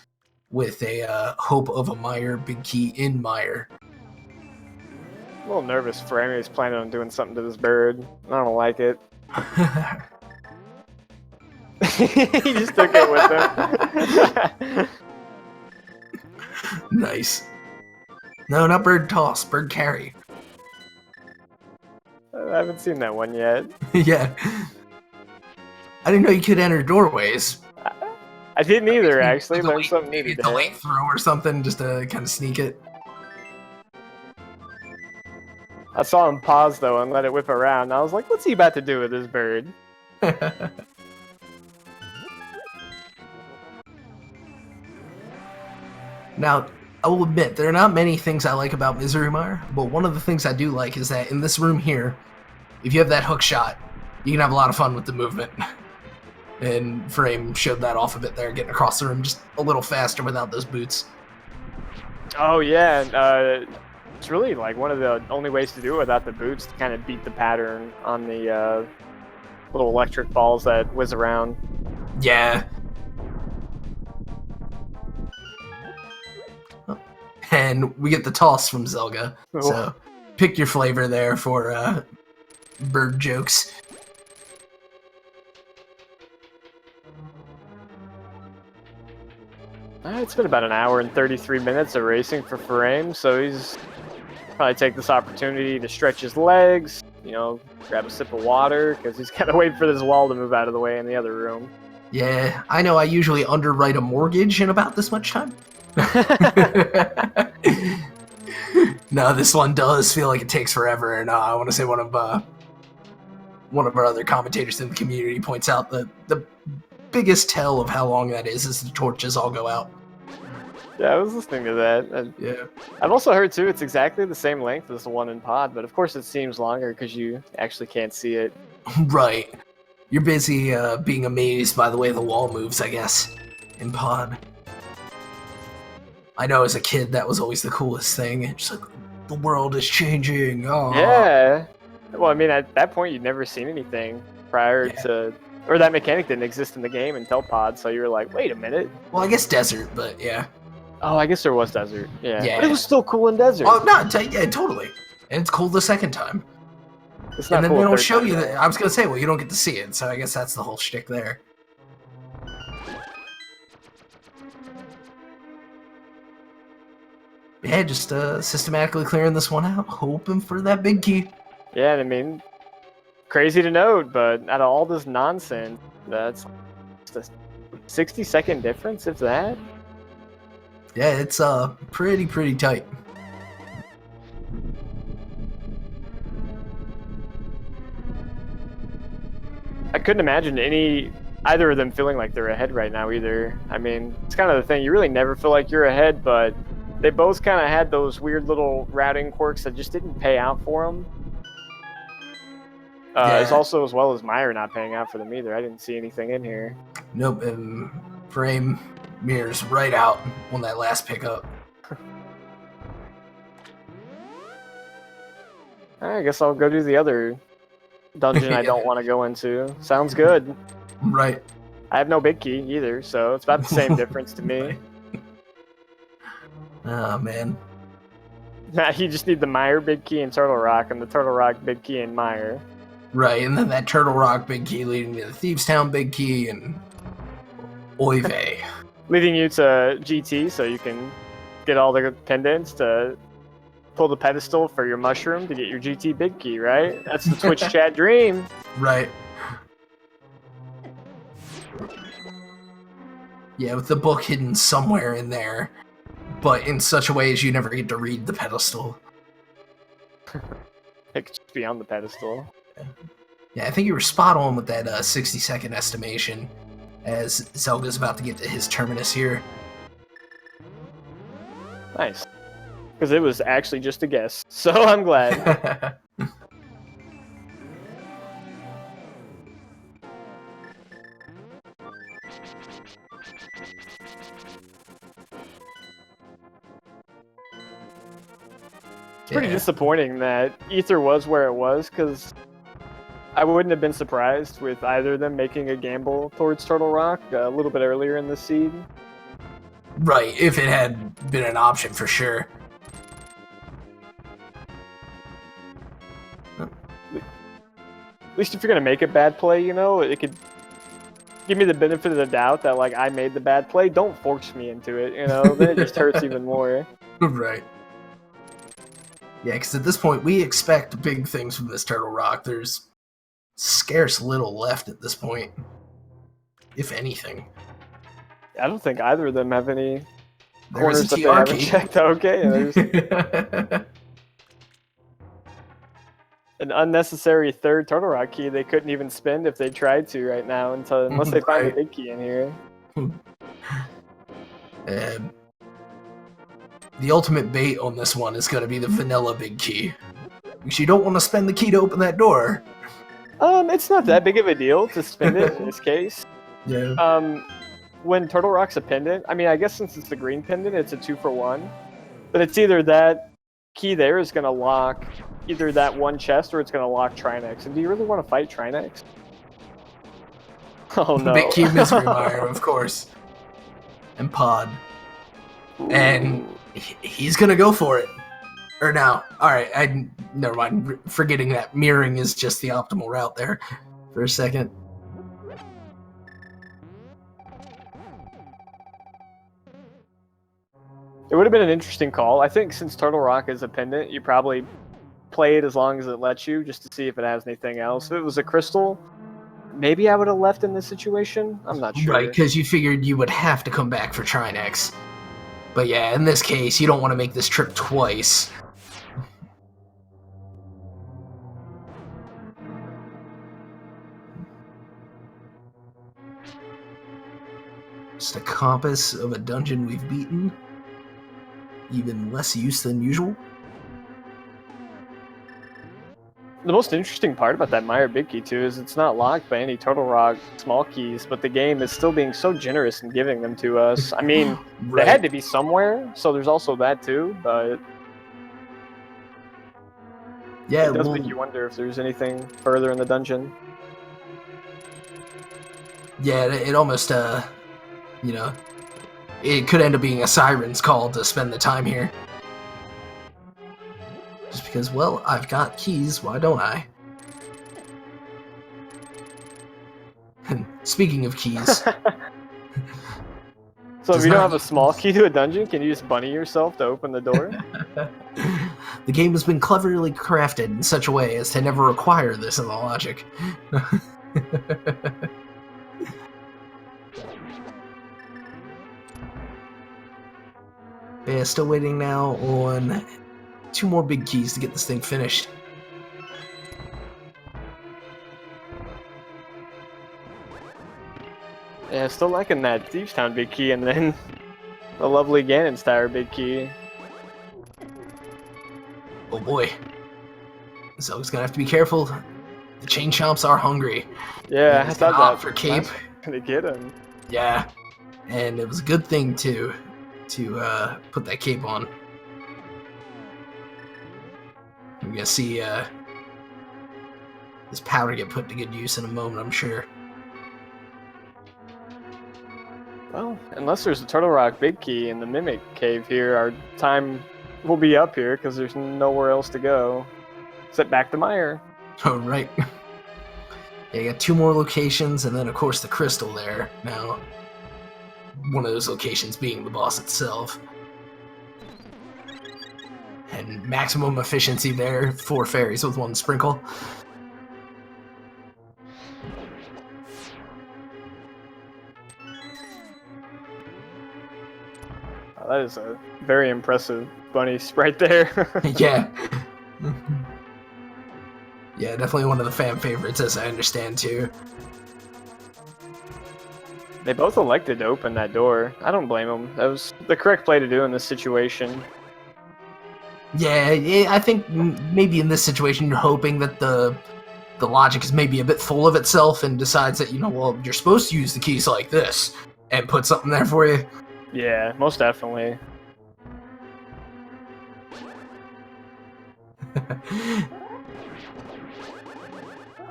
with a hope of a Meyer big key in Meyer. I'm a little nervous. Furaime is planning on doing something to this bird. I don't like it. He just took it with him. Nice. No, not bird toss, bird carry. I haven't seen that one yet. Yeah. I didn't know you could enter doorways. I didn't either, actually. The Learned late- something new maybe today. the late throw or something, just to kind of sneak it. I saw him pause, though, and let it whip around. And I was like, what's he about to do with this bird? Now, I will admit, there are not many things I like about Misery Mire, but one of the things I do like is that in this room here, if you have that hook shot, you can have a lot of fun with the movement. And Furaime showed that off a bit there, getting across the room just a little faster without those boots. Oh, yeah. And, it's really like one of the only ways to do it without the boots to kind of beat the pattern on the little electric balls that whiz around. Yeah. And we get the toss from Zelga. Cool. So pick your flavor there for bird jokes. It's been about an hour and 33 minutes of racing for Furaime, so he's probably take this opportunity to stretch his legs, you know, grab a sip of water, because he's got to wait for this wall to move out of the way in the other room. Yeah, I know I usually underwrite a mortgage in about this much time. No, this one does feel like it takes forever, and I want to say one of our other commentators in the community points out that the biggest tell of how long that is the torches all go out. Yeah, I was listening to that. Yeah. I've also heard, too, it's exactly the same length as the one in Pod, but of course it seems longer because you actually can't see it. Right. You're busy being amazed by the way the wall moves, I guess, in Pod. I know as a kid that was always the coolest thing. It's like, the world is changing. Oh. Yeah. Well, I mean, at that point, you'd never seen anything prior to, or that mechanic didn't exist in the game until Pod. So you were like, wait a minute. Well, I guess desert, but yeah. Oh, I guess there was desert. Yeah. Yeah. But it was still cool in desert. Oh no, yeah, totally. And it's cool the second time. It's not and then cool they a don't third show time, you though. that. I was gonna say, well, you don't get to see it, so I guess that's the whole shtick there. Yeah, just systematically clearing this one out, hoping for that big key. Yeah, I mean, crazy to note, but out of all this nonsense, that's just a 60-second difference, if that. Yeah, it's pretty tight. I couldn't imagine either of them feeling like they're ahead right now either. I mean, it's kind of the thing. You really never feel like you're ahead, but they both kind of had those weird little routing quirks that just didn't pay out for them. It's also as well as Meyer not paying out for them either. I didn't see anything in here. Nope, and Furaime mirrors right out on that last pickup. I guess I'll go do the other dungeon I don't want to go into. Sounds good. Right. I have no big key either, so it's about the same difference to me. Oh, man. Nah, you just need the Meyer big key and Turtle Rock, and the Turtle Rock big key and Meyer. Right, and then that Turtle Rock big key leading to the Thieves Town big key, and oy vey. Leading you to GT, so you can get all the pendants to pull the pedestal for your mushroom to get your GT big key, right? That's the Twitch chat dream. Right. Yeah, with the book hidden somewhere in there, but in such a way as you never get to read the pedestal. It could just be on the pedestal. Yeah, I think you were spot on with that 60-second estimation, as Zelga's about to get to his terminus here. Nice. Because it was actually just a guess, so I'm glad. It's pretty disappointing that Ether was where it was, because I wouldn't have been surprised with either of them making a gamble towards Turtle Rock a little bit earlier in the seed. Right, if it had been an option for sure. At least if you're going to make a bad play, you know, it could give me the benefit of the doubt that, like, I made the bad play. Don't force me into it, you know? Then it just hurts even more. Right. Yeah, because at this point, we expect big things from this Turtle Rock. There's scarce little left at this point, if anything. I don't think either of them have any There's corners that they haven't checked. Okay, there's an unnecessary third Turtle Rock key they couldn't even spend if they tried to right now, unless they find a big key in here. The ultimate bait on this one is going to be the vanilla big key. Because you don't want to spend the key to open that door. It's not that big of a deal to spend it in this case. Yeah. When Turtle Rock's a pendant, I mean, I guess since it's the green pendant, it's a 2-for-1. But it's either that key there is going to lock either that one chest or it's going to lock Trinex. And do you really want to fight Trinex? Oh no. Big key Misery Mire, of course. And Pod. Ooh. And he's going to go for it. Or no. Alright, never mind. Forgetting that mirroring is just the optimal route there for a second. It would have been an interesting call. I think since Turtle Rock is a pendant, you probably play it as long as it lets you, just to see if it has anything else. If it was a crystal, maybe I would have left in this situation. I'm not sure. Right, because you figured you would have to come back for Trinex. But yeah, in this case, you don't want to make this trip twice. Just a compass of a dungeon we've beaten. Even less use than usual. The most interesting part about that Meyer big key too is it's not locked by any Turtle Rock small keys, but the game is still being so generous in giving them to us. I mean, Right. they had to be somewhere, so there's also that too, but Yeah, it does make you wonder if there's anything further in the dungeon. Yeah, it almost, you know, it could end up being a siren's call to spend the time here. Just because, well, I've got keys, why don't I? And speaking of keys... So if you don't have a small key to a dungeon, can you just bunny yourself to open the door? The game has been cleverly crafted in such a way as to never require this in the logic. Yeah, still waiting now on 2 more big keys to get this thing finished. Yeah, still liking that Thieves Town big key, and then the lovely Ganon's Tower big key. Oh boy. So he's gonna have to be careful. The chain chomps are hungry. Yeah, I thought that for cape. Gonna get him. Yeah, and it was a good thing to put that cape on. We're gonna see this powder get put to good use in a moment, I'm sure. Well, unless there's a Turtle Rock big key in the Mimic Cave here, our time will be up here because there's nowhere else to go. Except back to Meyer. Oh, right. Yeah, you got 2 more locations, and then, of course, the crystal there. Now, one of those locations being the boss itself. And maximum efficiency there, 4 fairies with 1 sprinkle. Oh, that is a very impressive bunny sprite there. Yeah. Yeah, definitely one of the fan favorites, as I understand, too. They both elected to open that door. I don't blame them. That was the correct play to do in this situation. Yeah, I think maybe in this situation you're hoping that the logic is maybe a bit full of itself and decides that, you know, well, you're supposed to use the keys like this and put something there for you. Yeah, most definitely.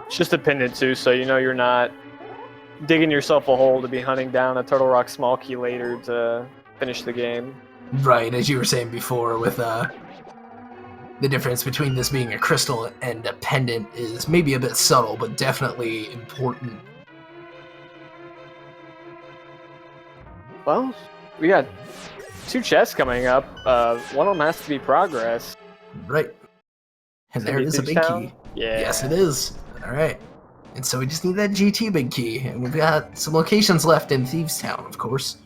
It's just a pendant too, so you know you're not digging yourself a hole to be hunting down a Turtle Rock small key later to finish the game. Right, as you were saying before, with the difference between this being a crystal and a pendant is maybe a bit subtle, but definitely important. Well, we got 2 chests coming up. One of them has to be progress. Right. And there is a big key. Yeah. Yes, it is. All right. And so we just need that GT big key. And we've got some locations left in Thieves Town, of course.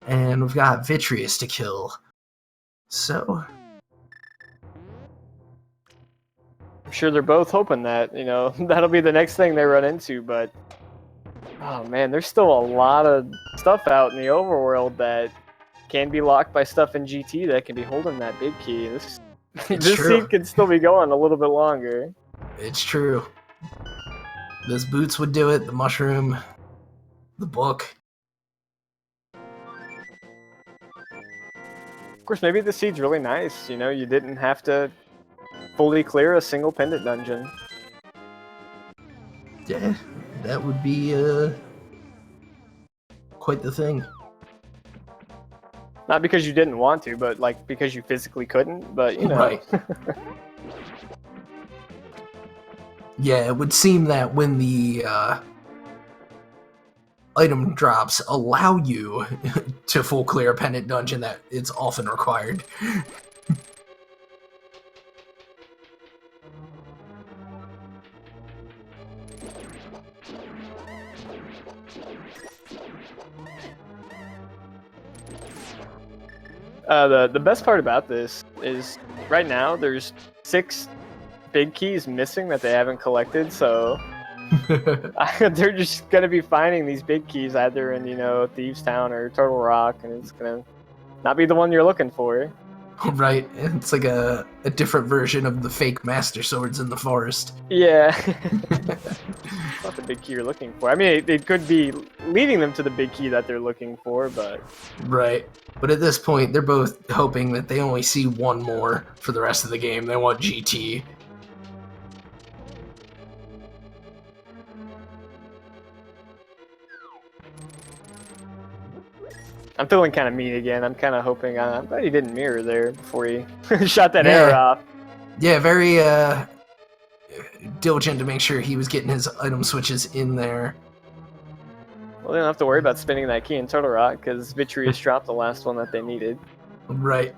And we've got Vitreous to kill. So... I'm sure they're both hoping that, you know, that'll be the next thing they run into, but... Oh man, there's still a lot of stuff out in the overworld that can be locked by stuff in GT that can be holding that big key. This seed can still be going a little bit longer. It's true. Those boots would do it, the mushroom, the book. Of course, maybe the seed's really nice, you know, you didn't have to fully clear a single pendant dungeon. Yeah, that would be quite the thing. Not because you didn't want to, but like because you physically couldn't, but you know. Right. Yeah, it would seem that when the item drops allow you to full clear a pendant dungeon, that it's often required. The best part about this is right now there's 6 big keys missing that they haven't collected, so they're just gonna be finding these big keys either in, you know, Thieves Town or Turtle Rock, and it's gonna not be the one you're looking for. Right, it's like a different version of the fake master swords in the forest. Yeah. Not the big key you're looking for. I mean, it could be leading them to the big key that they're looking for, but... Right. But at this point, they're both hoping that they only see one more for the rest of the game. They want GT. I'm feeling kind of mean again. I'm kind of hoping... I'm glad he didn't mirror there before he shot that arrow off. Yeah, very diligent to make sure he was getting his item switches in there. Well, they don't have to worry about spinning that key in Turtle Rock, because Vitreous dropped the last one that they needed. Right.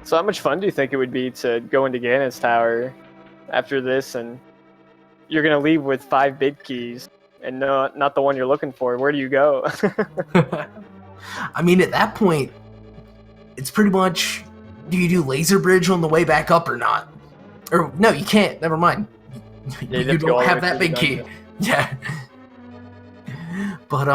So how much fun do you think it would be to go into Ganon's Tower after this, and you're going to leave with 5 big keys, and not the one you're looking for? Where do you go? I mean, at that point, it's pretty much, do you do Laser Bridge on the way back up or not? Or, no, you can't. Never mind. Yeah, you don't have that big key. Yeah. But,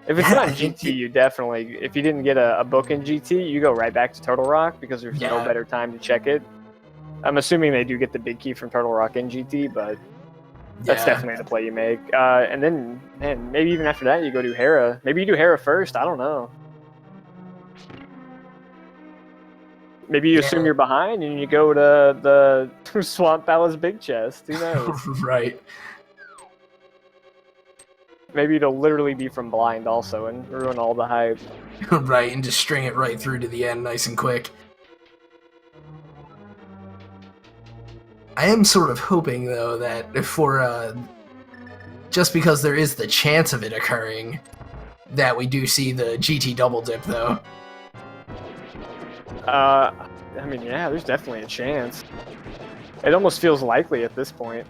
if it's not GT, you definitely, if you didn't get a book in GT, you go right back to Turtle Rock, because there's no better time to check it. I'm assuming they do get the big key from Turtle Rock in GT, but that's definitely the play you make. And then, man, maybe even after that, you go do Hera. Maybe you do Hera first. I don't know. Maybe you assume you're behind and you go to the Swamp Palace big chest. Who knows? Right. Maybe it'll literally be from blind also and ruin all the hype. Right, and just string it right through to the end nice and quick. I am sort of hoping, though, that for, just because there is the chance of it occurring, that we do see the GT double dip, though. I mean, yeah, there's definitely a chance. It almost feels likely at this point.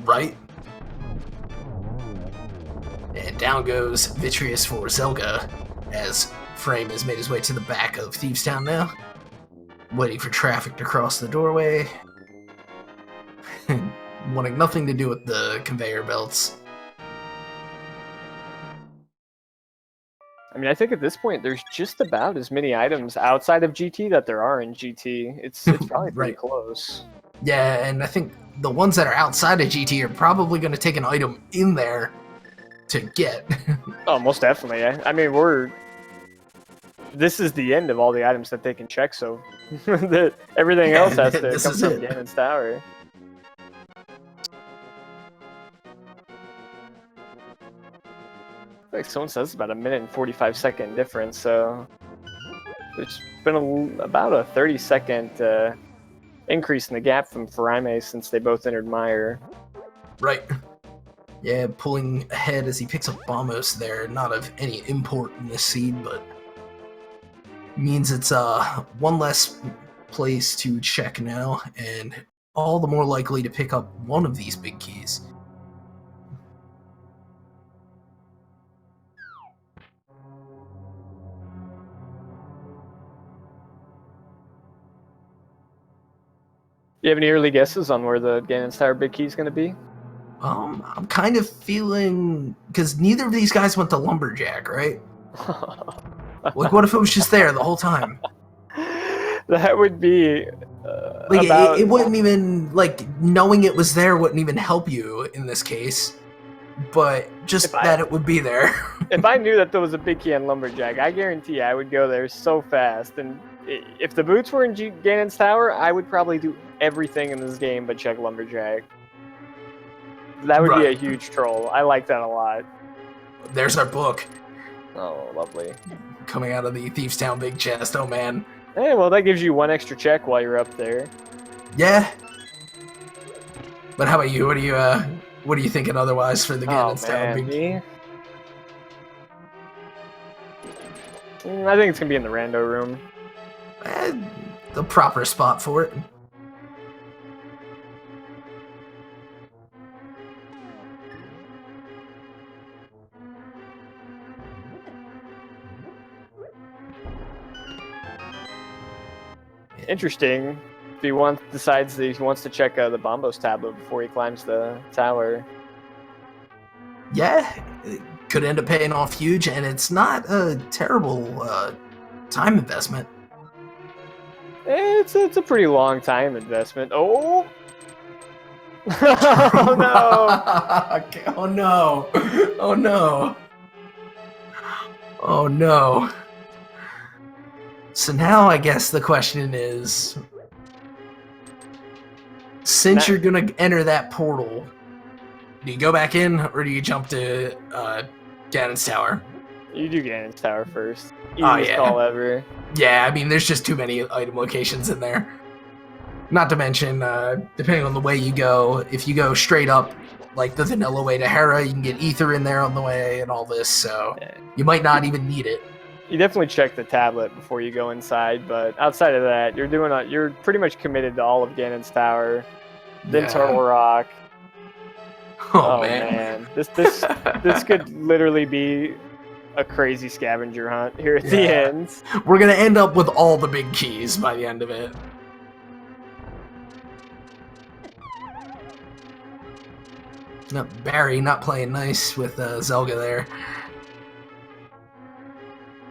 Right? And down goes Vitreous for Zelga, as Furaime has made his way to the back of Thieves Town now, waiting for traffic to cross the doorway, wanting nothing to do with the conveyor belts. I mean, I think at this point there's just about as many items outside of GT that there are in GT. It's probably pretty close. Yeah, and I think the ones that are outside of GT are probably going to take an item in there to get. Oh, most definitely. I mean, this is the end of all the items that they can check, so everything else has to come from Ganon's Tower. Like someone says, about a minute and 45-second difference, so there's been about a 30-second increase in the gap from Furaime since they both entered Mire. Right. Yeah, pulling ahead as he picks up Bombos there, not of any import in this seed, but means it's one less place to check now, and all the more likely to pick up one of these big keys. Do you have any early guesses on where the Ganon's Tower big key is going to be? I'm kind of feeling, because neither of these guys went to Lumberjack, right? Like, what if it was just there the whole time? That would be like it wouldn't even, like, knowing it was there wouldn't even help you in this case, but just that it would be there. If I knew that there was a big key on Lumberjack, I guarantee I would go there so fast. And if the boots were in Ganon's Tower, I would probably do everything in this game but check Lumberjack. That would be a huge troll. I like that a lot. There's our book. Oh, lovely. Coming out of the Thieves Town big chest, oh man. Hey, well, that gives you one extra check while you're up there. Yeah. But how about you? What are you thinking otherwise for the Ganon's Tower big key? I think it's going to be in the rando room. The proper spot for it. Interesting. If he decides that he wants to check the Bombos tablet before he climbs the tower. Yeah, it could end up paying off huge, and it's not a terrible time investment. It's a pretty long time investment. Oh. Oh no! Oh no! Oh no! Oh no! So now I guess the question is, since you're gonna enter that portal, do you go back in or do you jump to Ganon's Tower? You do Ganon's Tower first. Oh Easiest call ever. Yeah, I mean, there's just too many item locations in there. Not to mention, depending on the way you go, if you go straight up, like the vanilla way to Hera, you can get Ether in there on the way and all this, so you might not even need it. You definitely check the tablet before you go inside, but outside of that, you're pretty much committed to all of Ganon's Tower, then Turtle Rock. Oh man. This could literally be a crazy scavenger hunt here at the end. We're gonna end up with all the big keys by the end of it. No, Barry not playing nice with Zelga there.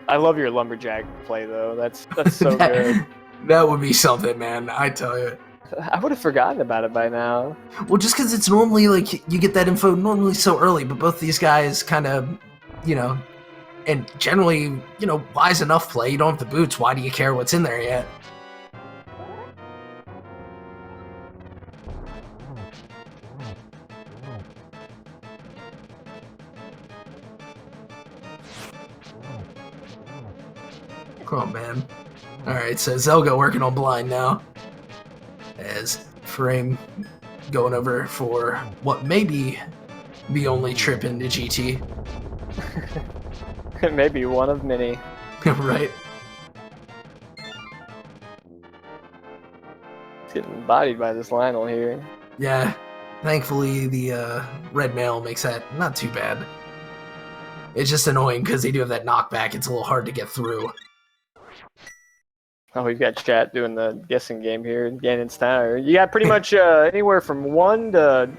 I love your lumberjack play though. That's so good. That would be something, man. I tell you. I would have forgotten about it by now. Well, just because it's normally like you get that info normally so early, but both these guys kind of, you know, and generally, you know, wise enough play. You don't have the boots. Why do you care what's in there yet? Oh man. Alright, so Zelga working on blind now. As Furaime going over for what may be the only trip into GT. Maybe one of many. Right? It's getting bodied by this Lionel here. Yeah. Thankfully, the red mail makes that not too bad. It's just annoying because they do have that knockback. It's a little hard to get through. Oh, we've got chat doing the guessing game here in Ganon's Tower. You got pretty much anywhere from 1 to...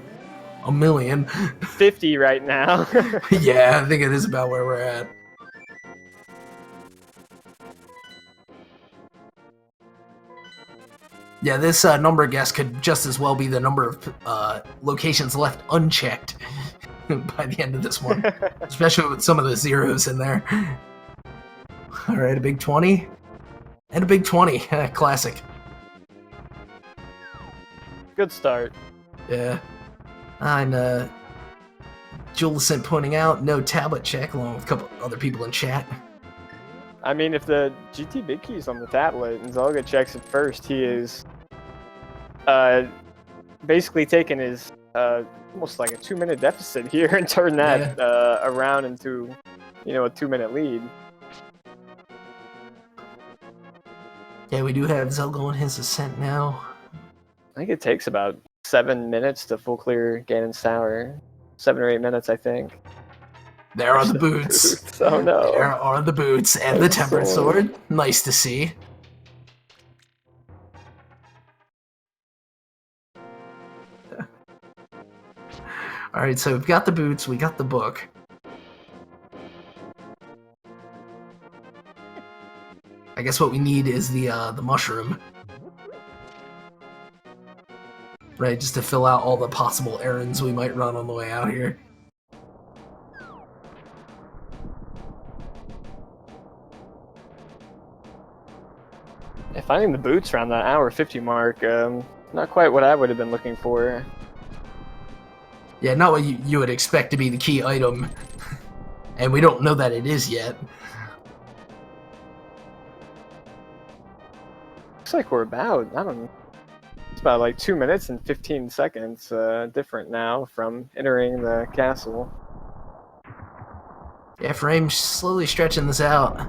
a million. 50 right now. Yeah, I think it is about where we're at. Yeah, this number guess could just as well be the number of locations left unchecked by the end of this one. Especially with some of the zeros in there. Alright, a big 20. And a big 20. Classic. Good start. Yeah. And Julison pointing out, no tablet check, along with a couple other people in chat. I mean, if the GT Big Key's on the tablet and Zelga checks it first, he is basically taking his almost like a 2-minute deficit here and turn that around into, you know, a 2-minute lead. Yeah, we do have Zelga on his ascent now. I think it takes about 7 minutes to full clear Ganon's Tower. 7 or 8 minutes, I think. There are the boots. Oh no. There are the boots and the tempered sword. Nice to see. Alright, so we've got the boots, we got the book. I guess what we need is the mushroom. Right, just to fill out all the possible errands we might run on the way out here. Yeah, finding the boots around that hour 50 mark, not quite what I would have been looking for. Yeah, not what you would expect to be the key item. And we don't know that it is yet. Looks like we're about, I don't know, it's about like 2 minutes and 15 seconds different now from entering the castle. Yeah, Furaime's slowly stretching this out.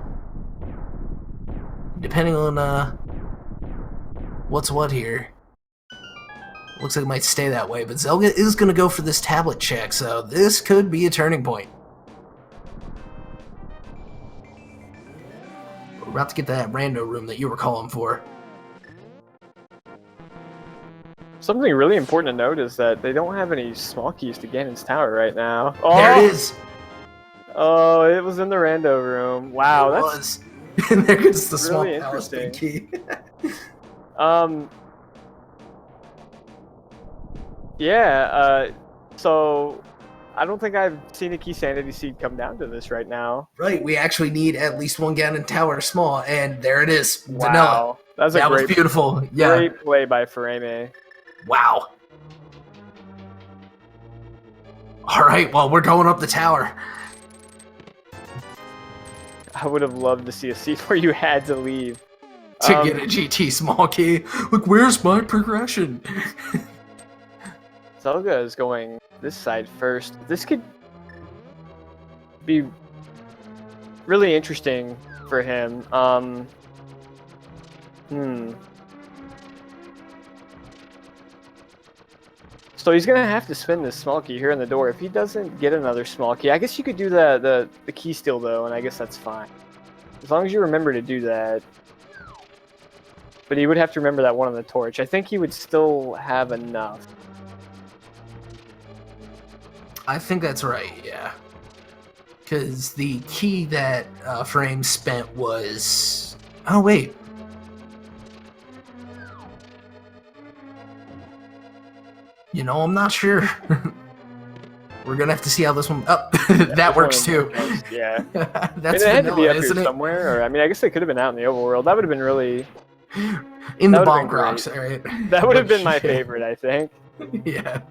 Depending on what's what here. Looks like it might stay that way, but Zelga is going to go for this tablet check, so this could be a turning point. We're about to get that rando room that you were calling for. Something really important to note is that they don't have any small keys to Ganon's tower right now. Oh! There it is. Oh, it was in the rando room. Wow, It that's was. And there goes the small really palace big interesting. key. Yeah, so I don't think I've seen a Keysanity seed come down to this right now. Right, we actually need at least one Ganon tower small, and there it is. Vanilla. Wow. That was beautiful. Yeah. Great play by Furaime. Wow. All right, well, we're going up the tower. I would have loved to see a seed where you had to leave. To get a GT small key. Look, where's my progression? Zelga is going this side first. This could be really interesting for him. So he's gonna have to spin this small key here in the door. If he doesn't get another small key, I guess you could do the key steal though, and I guess that's fine. As long as you remember to do that. But he would have to remember that one on the torch. I think he would still have enough. I think that's right, yeah. Because the key that Furaime spent was... Oh, wait. You know, I'm not sure. We're going to have to see how this one... Oh, that works too. Yeah. That's it had to be up isn't here it? somewhere. Or, I mean, I guess they could have been out in the overworld. That would have been really... In the bonk rocks, right? That would have been my favorite, I think. Yeah.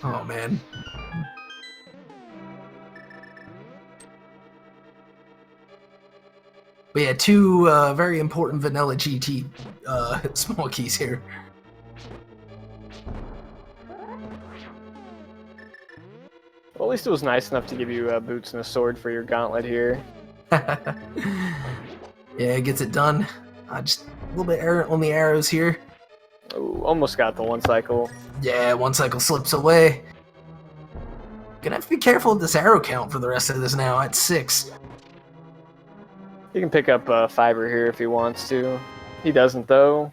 Oh, man. We had two very important vanilla GT small keys here. Well, at least it was nice enough to give you boots and a sword for your gauntlet here. Yeah, it gets it done. Just a little bit errant on the arrows here. Ooh, almost got the one cycle. Yeah, one cycle slips away. Gonna have to be careful with this arrow count for the rest of this now at 6. He can pick up fiber here if he wants to. He doesn't, though.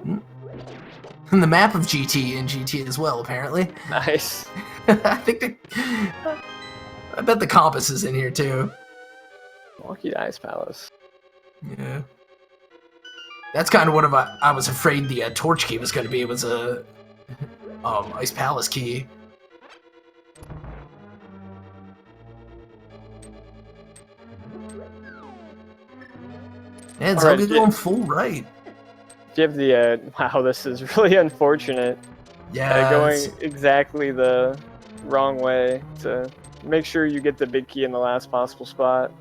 And the map of GT and GT as well, apparently. Nice. I bet the compass is in here, too. Walkie Ice Palace. Yeah. That's kind of what I was afraid the torch key was going to be. It was a Ice Palace key. Yeah, Zelda going full right. Do you have the, wow, this is really unfortunate. Yeah. Going exactly the wrong way to make sure you get the big key in the last possible spot.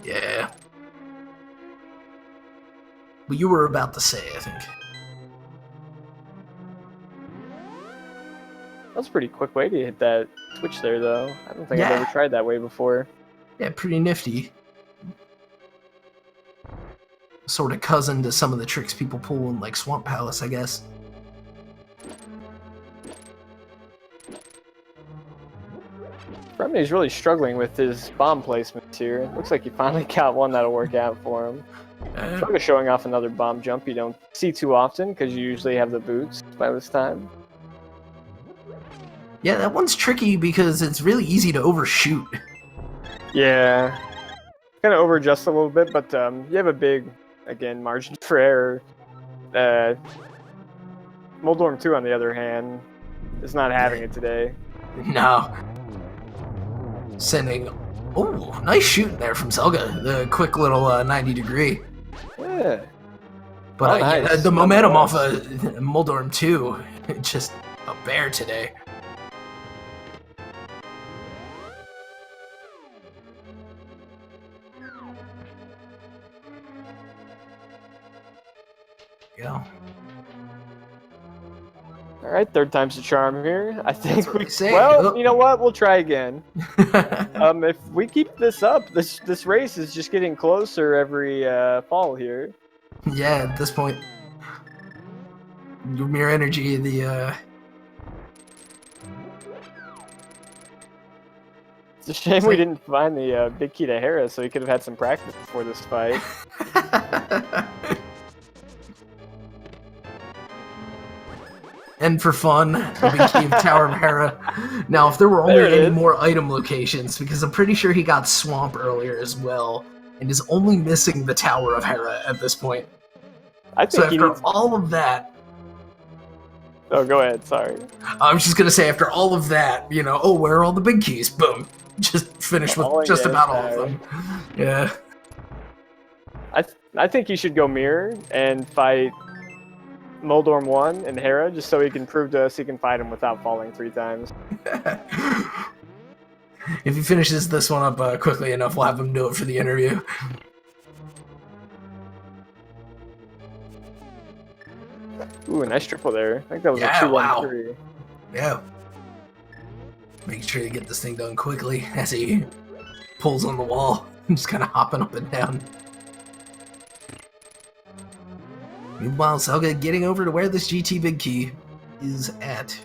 Yeah. But you were about to say, I think. That was a pretty quick way to hit that switch there, though. I don't think I've ever tried that way before. Yeah, pretty nifty. Sort of cousin to some of the tricks people pull in, like Swamp Palace, I guess. Furaime's really struggling with his bomb placements here. Looks like he finally got one that'll work out for him. Probably showing off another bomb jump you don't see too often because you usually have the boots by this time. Yeah, that one's tricky because it's really easy to overshoot. Yeah. Kind of over-adjust a little bit, but you have a big, again, margin for error. Moldorm 2, on the other hand, is not having it today. No. Sending... Oh, nice shooting there from Zelga. The quick little 90-degree. Yeah. But nice. The momentum off of Moldorm 2, just a bear today. Yeah. All right, third time's the charm here. I think we say. Well, you know what? We'll try again. If we keep this up, this race is just getting closer every fall here. Yeah, at this point, your mere energy, the It's a shame we didn't find the big key to Hera, so he could have had some practice before this fight. and for fun, the big key of Tower of Hera. Now, if there were only any more item locations, because I'm pretty sure he got Swamp earlier as well, and is only missing the Tower of Hera at this point. I think so after all of that... Oh, go ahead, sorry. I was just going to say, after all of that, you know, oh, where are all the big keys? Boom. Just finished with just about all of them. Yeah. I think he should go Mirror and fight Moldorm 1 and Hera, just so he can prove to us he can fight him without falling 3 times. If he finishes this one up quickly enough, we'll have him do it for the interview. Ooh, a nice triple there. I think that was a 2-1-3. Wow. Yeah. Make sure you get this thing done quickly as he pulls on the wall. Just kind of hopping up and down. Meanwhile, Zelga getting over to where this GT big key is at.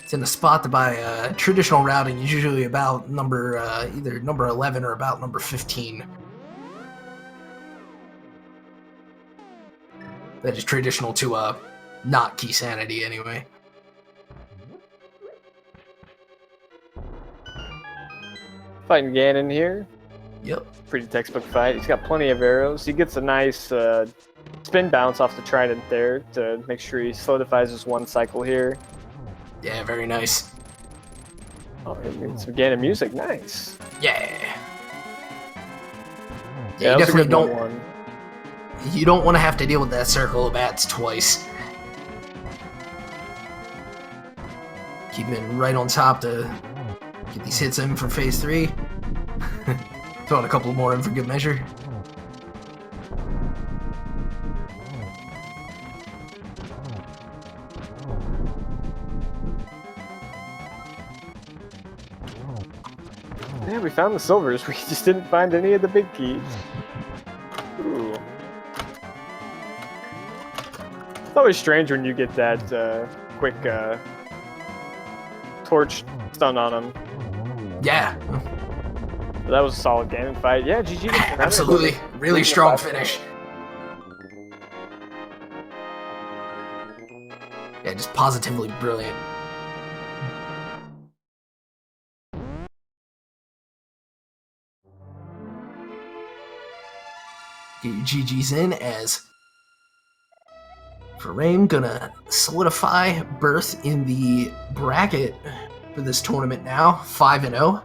It's in a spot that by traditional routing is usually about number either number 11 or about number 15. That is traditional to not Keysanity anyway. Fighting Ganon here. Yep. Pretty textbook fight. He's got plenty of arrows. He gets a nice spin bounce off the trident there to make sure he solidifies his 1 cycle here. Yeah, very nice. Oh, some Ganon music. Nice. Yeah. Yeah, you definitely don't. One. You don't want to have to deal with that circle of bats twice. Keep him right on top to get these hits in for phase 3. Throwing a couple more in for good measure. Yeah, we found the silvers. We just didn't find any of the big keys. Ooh. It's always strange when you get that quick torch stun on him. Yeah. That was a solid Ganon fight. Yeah, GG. Absolutely. Really strong finish. Yeah, just positively brilliant. Get your GG's in as Furaime gonna solidify berth in the bracket for this tournament now, 5-0.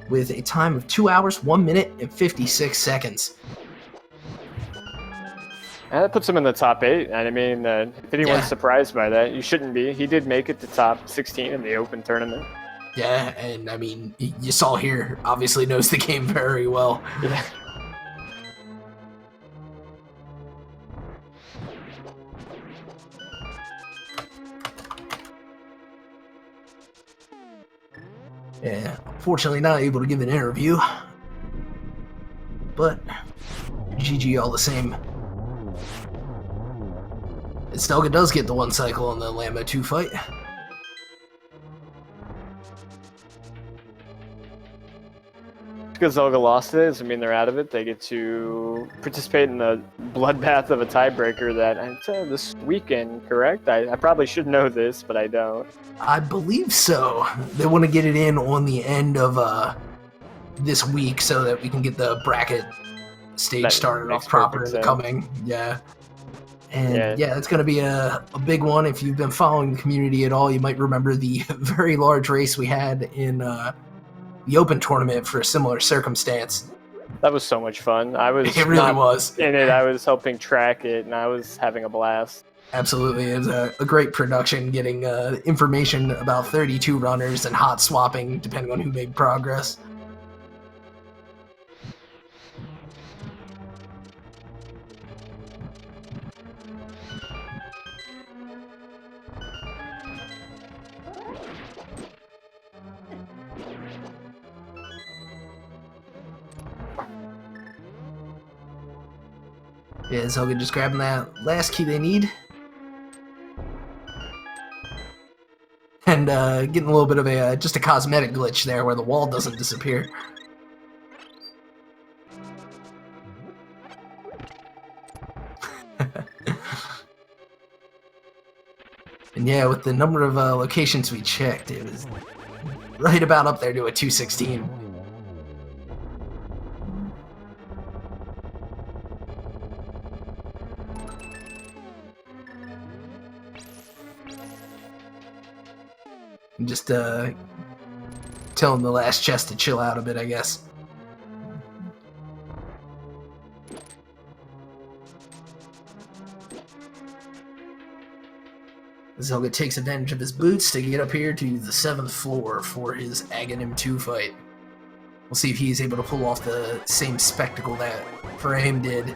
With a time of 2 hours, 1 minute, and 56 seconds. And that puts him in the top 8. And I mean, if anyone's surprised by that, you shouldn't be. He did make it to top 16 in the Open tournament. Yeah, and I mean, you saw here, obviously knows the game very well. Yeah. Yeah, unfortunately not able to give an interview, but GG all the same. Stelga does get the 1 cycle on the Lambo 2 fight. Because Zelga lost it, doesn't mean they're out of it. They get to participate in the bloodbath of a tiebreaker that I said this weekend, correct? I probably should know this, but I don't. I believe so. They want to get it in on the end of this week so that we can get the bracket stage started off proper in the coming. Yeah. And yeah, it's going to be a big one. If you've been following the community at all, you might remember the very large race we had in the Open tournament for a similar circumstance. That was so much fun. I was it really was in it. I was helping track it, and I was having a blast. Absolutely, it was a great production. Getting information about 32 runners and hot swapping depending on who made progress. Yeah, Zelga just grabbing that last key they need. And getting a little bit of a just a cosmetic glitch there where the wall doesn't disappear. Yeah, with the number of locations we checked, it was right about up there to a 216. I'm just telling the last chest to chill out a bit, I guess. Zelga takes advantage of his boots to get up here to the 7th floor for his Aghanim 2 fight. We'll see if he's able to pull off the same spectacle that Furaime did.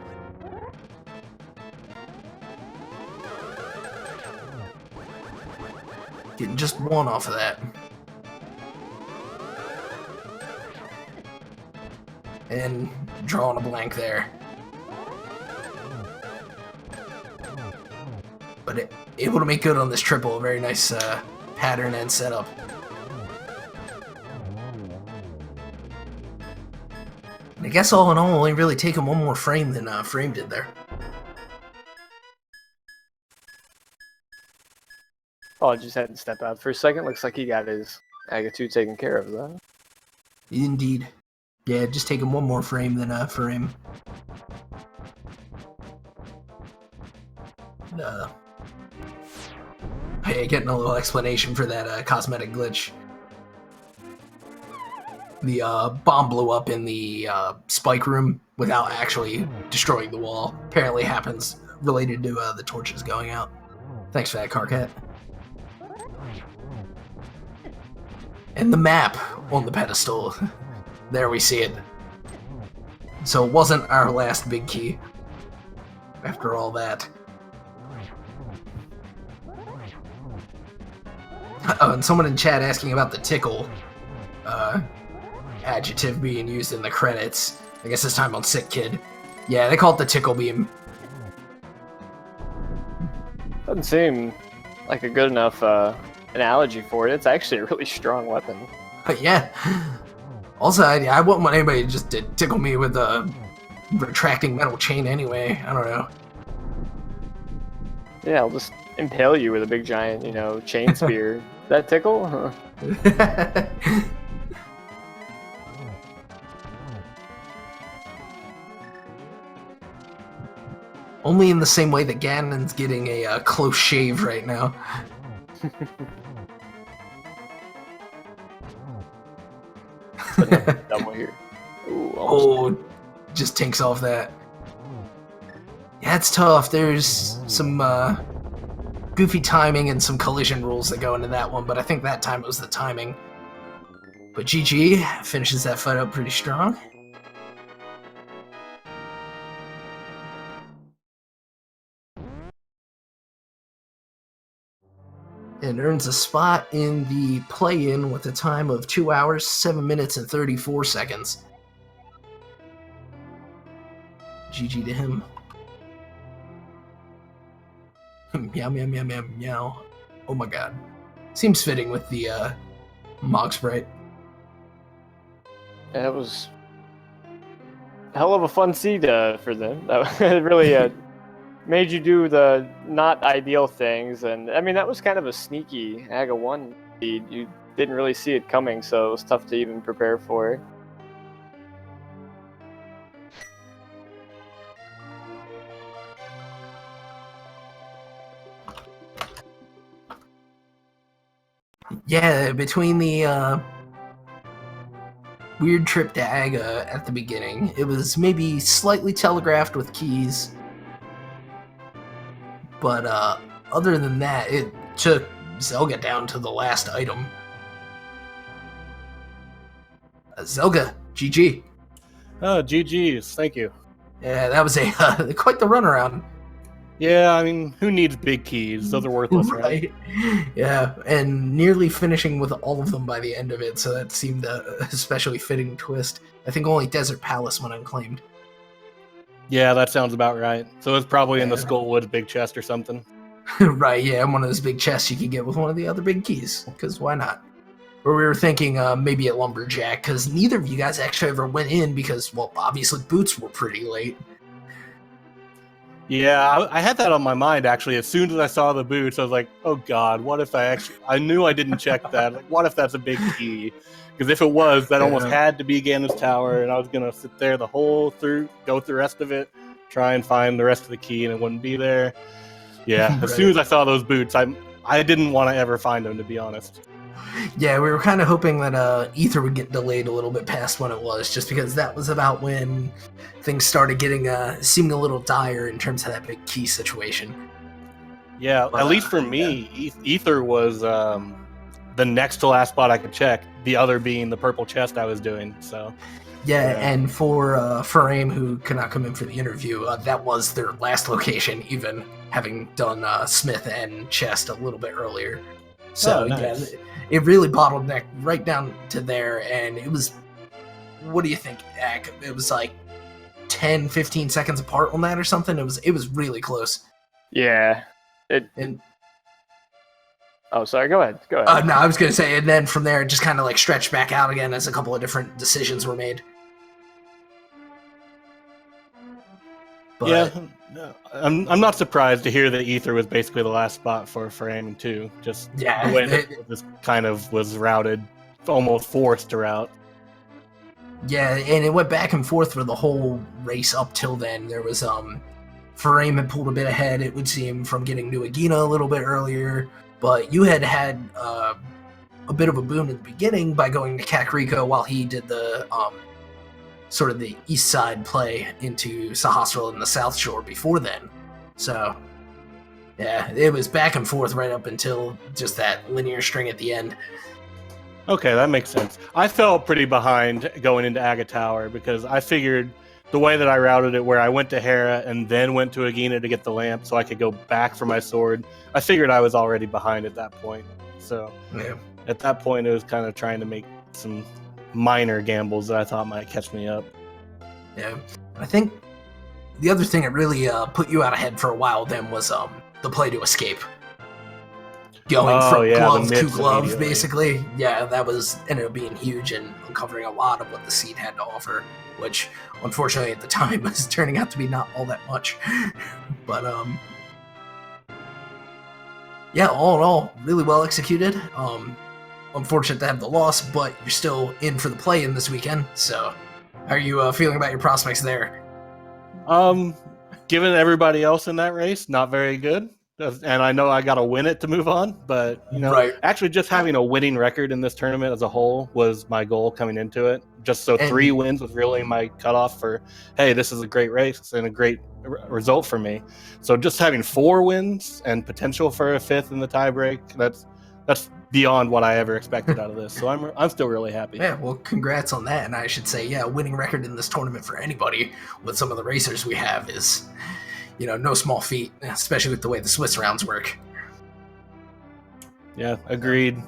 Getting just one off of that. And drawing a blank there. But able to make good on this triple. A very nice pattern and setup. And I guess all in all, only really taking one more frame than Furaime did there. Oh, I just had to step out for a second. Looks like he got his Aga 2 taken care of, though. Indeed. Yeah, just taking one more frame than Furaime. Hey, getting a little explanation for that cosmetic glitch. The bomb blew up in the spike room without actually destroying the wall. Apparently happens related to the torches going out. Thanks for that, Carcat. And the map on the pedestal. There we see it. So it wasn't our last big key. After all that. Oh, and someone in chat asking about the tickle adjective being used in the credits. I guess this time on Sick Kid. Yeah, they call it the tickle beam. Doesn't seem like a good enough analogy for it. It's actually a really strong weapon. Yeah. Also, I wouldn't want anybody to just to tickle me with a retracting metal chain anyway. I don't know. Yeah, I'll just impale you with a big giant, chain spear. That tickle? Huh. Only in the same way that Ganon's getting a close shave right now. Double here. Ooh, oh, just tinks off that. Yeah, it's tough. There's some goofy timing and some collision rules that go into that one, but I think that time it was the timing. But GG finishes that fight up pretty strong. And earns a spot in the play-in with a time of 2 hours, 7 minutes, and 34 seconds. GG to him. Meow, meow, meow, meow, meow. Oh my god. Seems fitting with the Mog Sprite. Yeah, it was a hell of a fun seed for them. That really made you do the not ideal things, and I mean that was kind of a sneaky Aga 1 seed. You didn't really see it coming, so it was tough to even prepare for it. Yeah, between the weird trip to Aga at the beginning, it was maybe slightly telegraphed with keys. But other than that, it took Zelga down to the last item. Zelga, GG. Oh, GG's. Thank you. Yeah, that was a quite the runaround. Yeah, I mean, who needs big keys? Those are worthless, right? Yeah, and nearly finishing with all of them by the end of it, so that seemed a especially fitting twist. I think only Desert Palace went unclaimed. Yeah, that sounds about right. So it's probably in the Skullwoods big chest or something. Right, yeah, one of those big chests you could get with one of the other big keys, because why not? Or we were thinking maybe at Lumberjack, because neither of you guys actually ever went in, because, well, obviously boots were pretty late. Yeah, I had that on my mind actually. As soon as I saw the boots, I was like, "Oh God, what if I knew I didn't check that. Like, what if that's a big key? Because if it was, that almost had to be Ganon's tower, and I was gonna sit there go through the rest of it, try and find the rest of the key, and it wouldn't be there. Yeah, as soon as I saw those boots, I didn't want to ever find them, to be honest. Yeah, we were kind of hoping that Ether would get delayed a little bit past when it was, just because that was about when things started getting seeming a little dire in terms of that big key situation. Yeah, at least for me, Ether was the next to last spot I could check. The other being the purple chest I was doing. So. Yeah, and for Furaime, who could not come in for the interview, that was their last location, even having done Smith and Chest a little bit earlier. So, nice. Yeah, it really bottlenecked right down to there, and it was, what do you think, Ak? It was like 10, 15 seconds apart on that or something? It was really close. Yeah. Oh, sorry, go ahead. No, I was going to say, and then from there, it just kind of like stretched back out again as a couple of different decisions were made. But, yeah, I'm not surprised to hear that Ether was basically the last spot for Furaime too. Just the way it just kind of was routed, almost forced to route. Yeah, and it went back and forth for the whole race up till then. There was Furaime had pulled a bit ahead, it would seem, from getting New Agina a little bit earlier, but you had a bit of a boon at the beginning by going to Kakariko while he did the sort of the east side play into Sahasrahla and the South Shore before then. So, yeah, it was back and forth right up until just that linear string at the end. Okay, that makes sense. I felt pretty behind going into Aga Tower because I figured the way that I routed it, where I went to Hera and then went to Agina to get the lamp so I could go back for my sword, I figured I was already behind at that point. So, At that point, it was kind of trying to make some minor gambles that I thought might catch me up. Yeah, I think the other thing that really put you out ahead for a while then was the play to escape. Going from glove to glove, basically. Yeah, that ended up being huge and uncovering a lot of what the seed had to offer, which unfortunately at the time was turning out to be not all that much. But yeah, all in all, really well executed. Unfortunate to have the loss, but you're still in for the play-in this weekend. So, how are you feeling about your prospects there? Given everybody else in that race, not very good. And I know I got to win it to move on, but actually just having a winning record in this tournament as a whole was my goal coming into it. Just so 3 wins was really my cutoff for, hey, this is a great race and a great result for me. So just having 4 wins and potential for a 5th in the tiebreak, that's beyond what I ever expected out of this. So I'm still really happy. Yeah, well, congrats on that. And I should say, yeah, winning record in this tournament for anybody with some of the racers we have is, no small feat, especially with the way the Swiss rounds work. Yeah, agreed.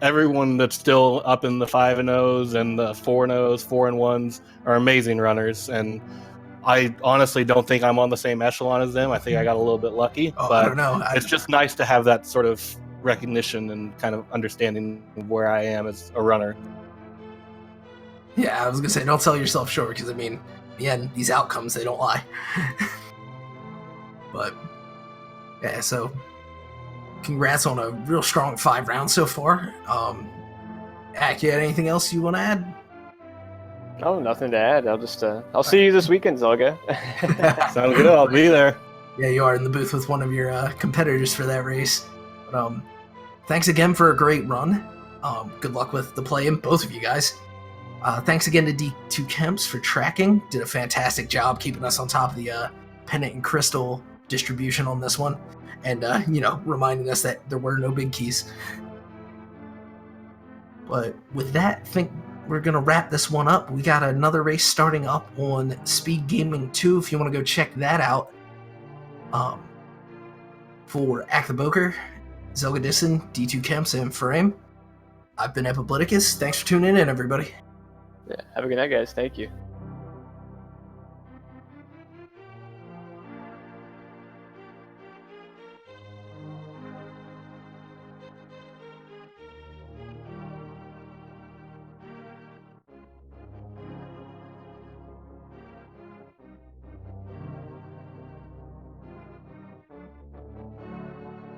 Everyone that's still up in the 5-0s and the 4-0s, 4-1s are amazing runners. And I honestly don't think I'm on the same echelon as them. I think I got a little bit lucky. But I don't know. It's just nice to have that sort of recognition and kind of understanding of where I am as a runner. Yeah, I was gonna say, don't sell yourself short, because in the end, these outcomes, they don't lie. But yeah, so congrats on a real strong 5 rounds so far. Ak, you had anything else you want to add? No, nothing to add. I'll see you this weekend, Zelga. Sounds good. I'll be there. Yeah, you are in the booth with one of your competitors for that race. But thanks again for a great run. Good luck with the play-in, both of you guys. Thanks again to D2 Kemps for tracking. Did a fantastic job keeping us on top of the Pennant and Crystal distribution on this one. And, reminding us that there were no big keys. But with that, I think we're going to wrap this one up. We got another race starting up on Speed Gaming 2, if you want to go check that out. For Ak the Boker, zelgadissan, D2 Kemps, and Furaime, I've been Epibliticus. Thanks for tuning in, everybody. Yeah, have a good night, guys. Thank you.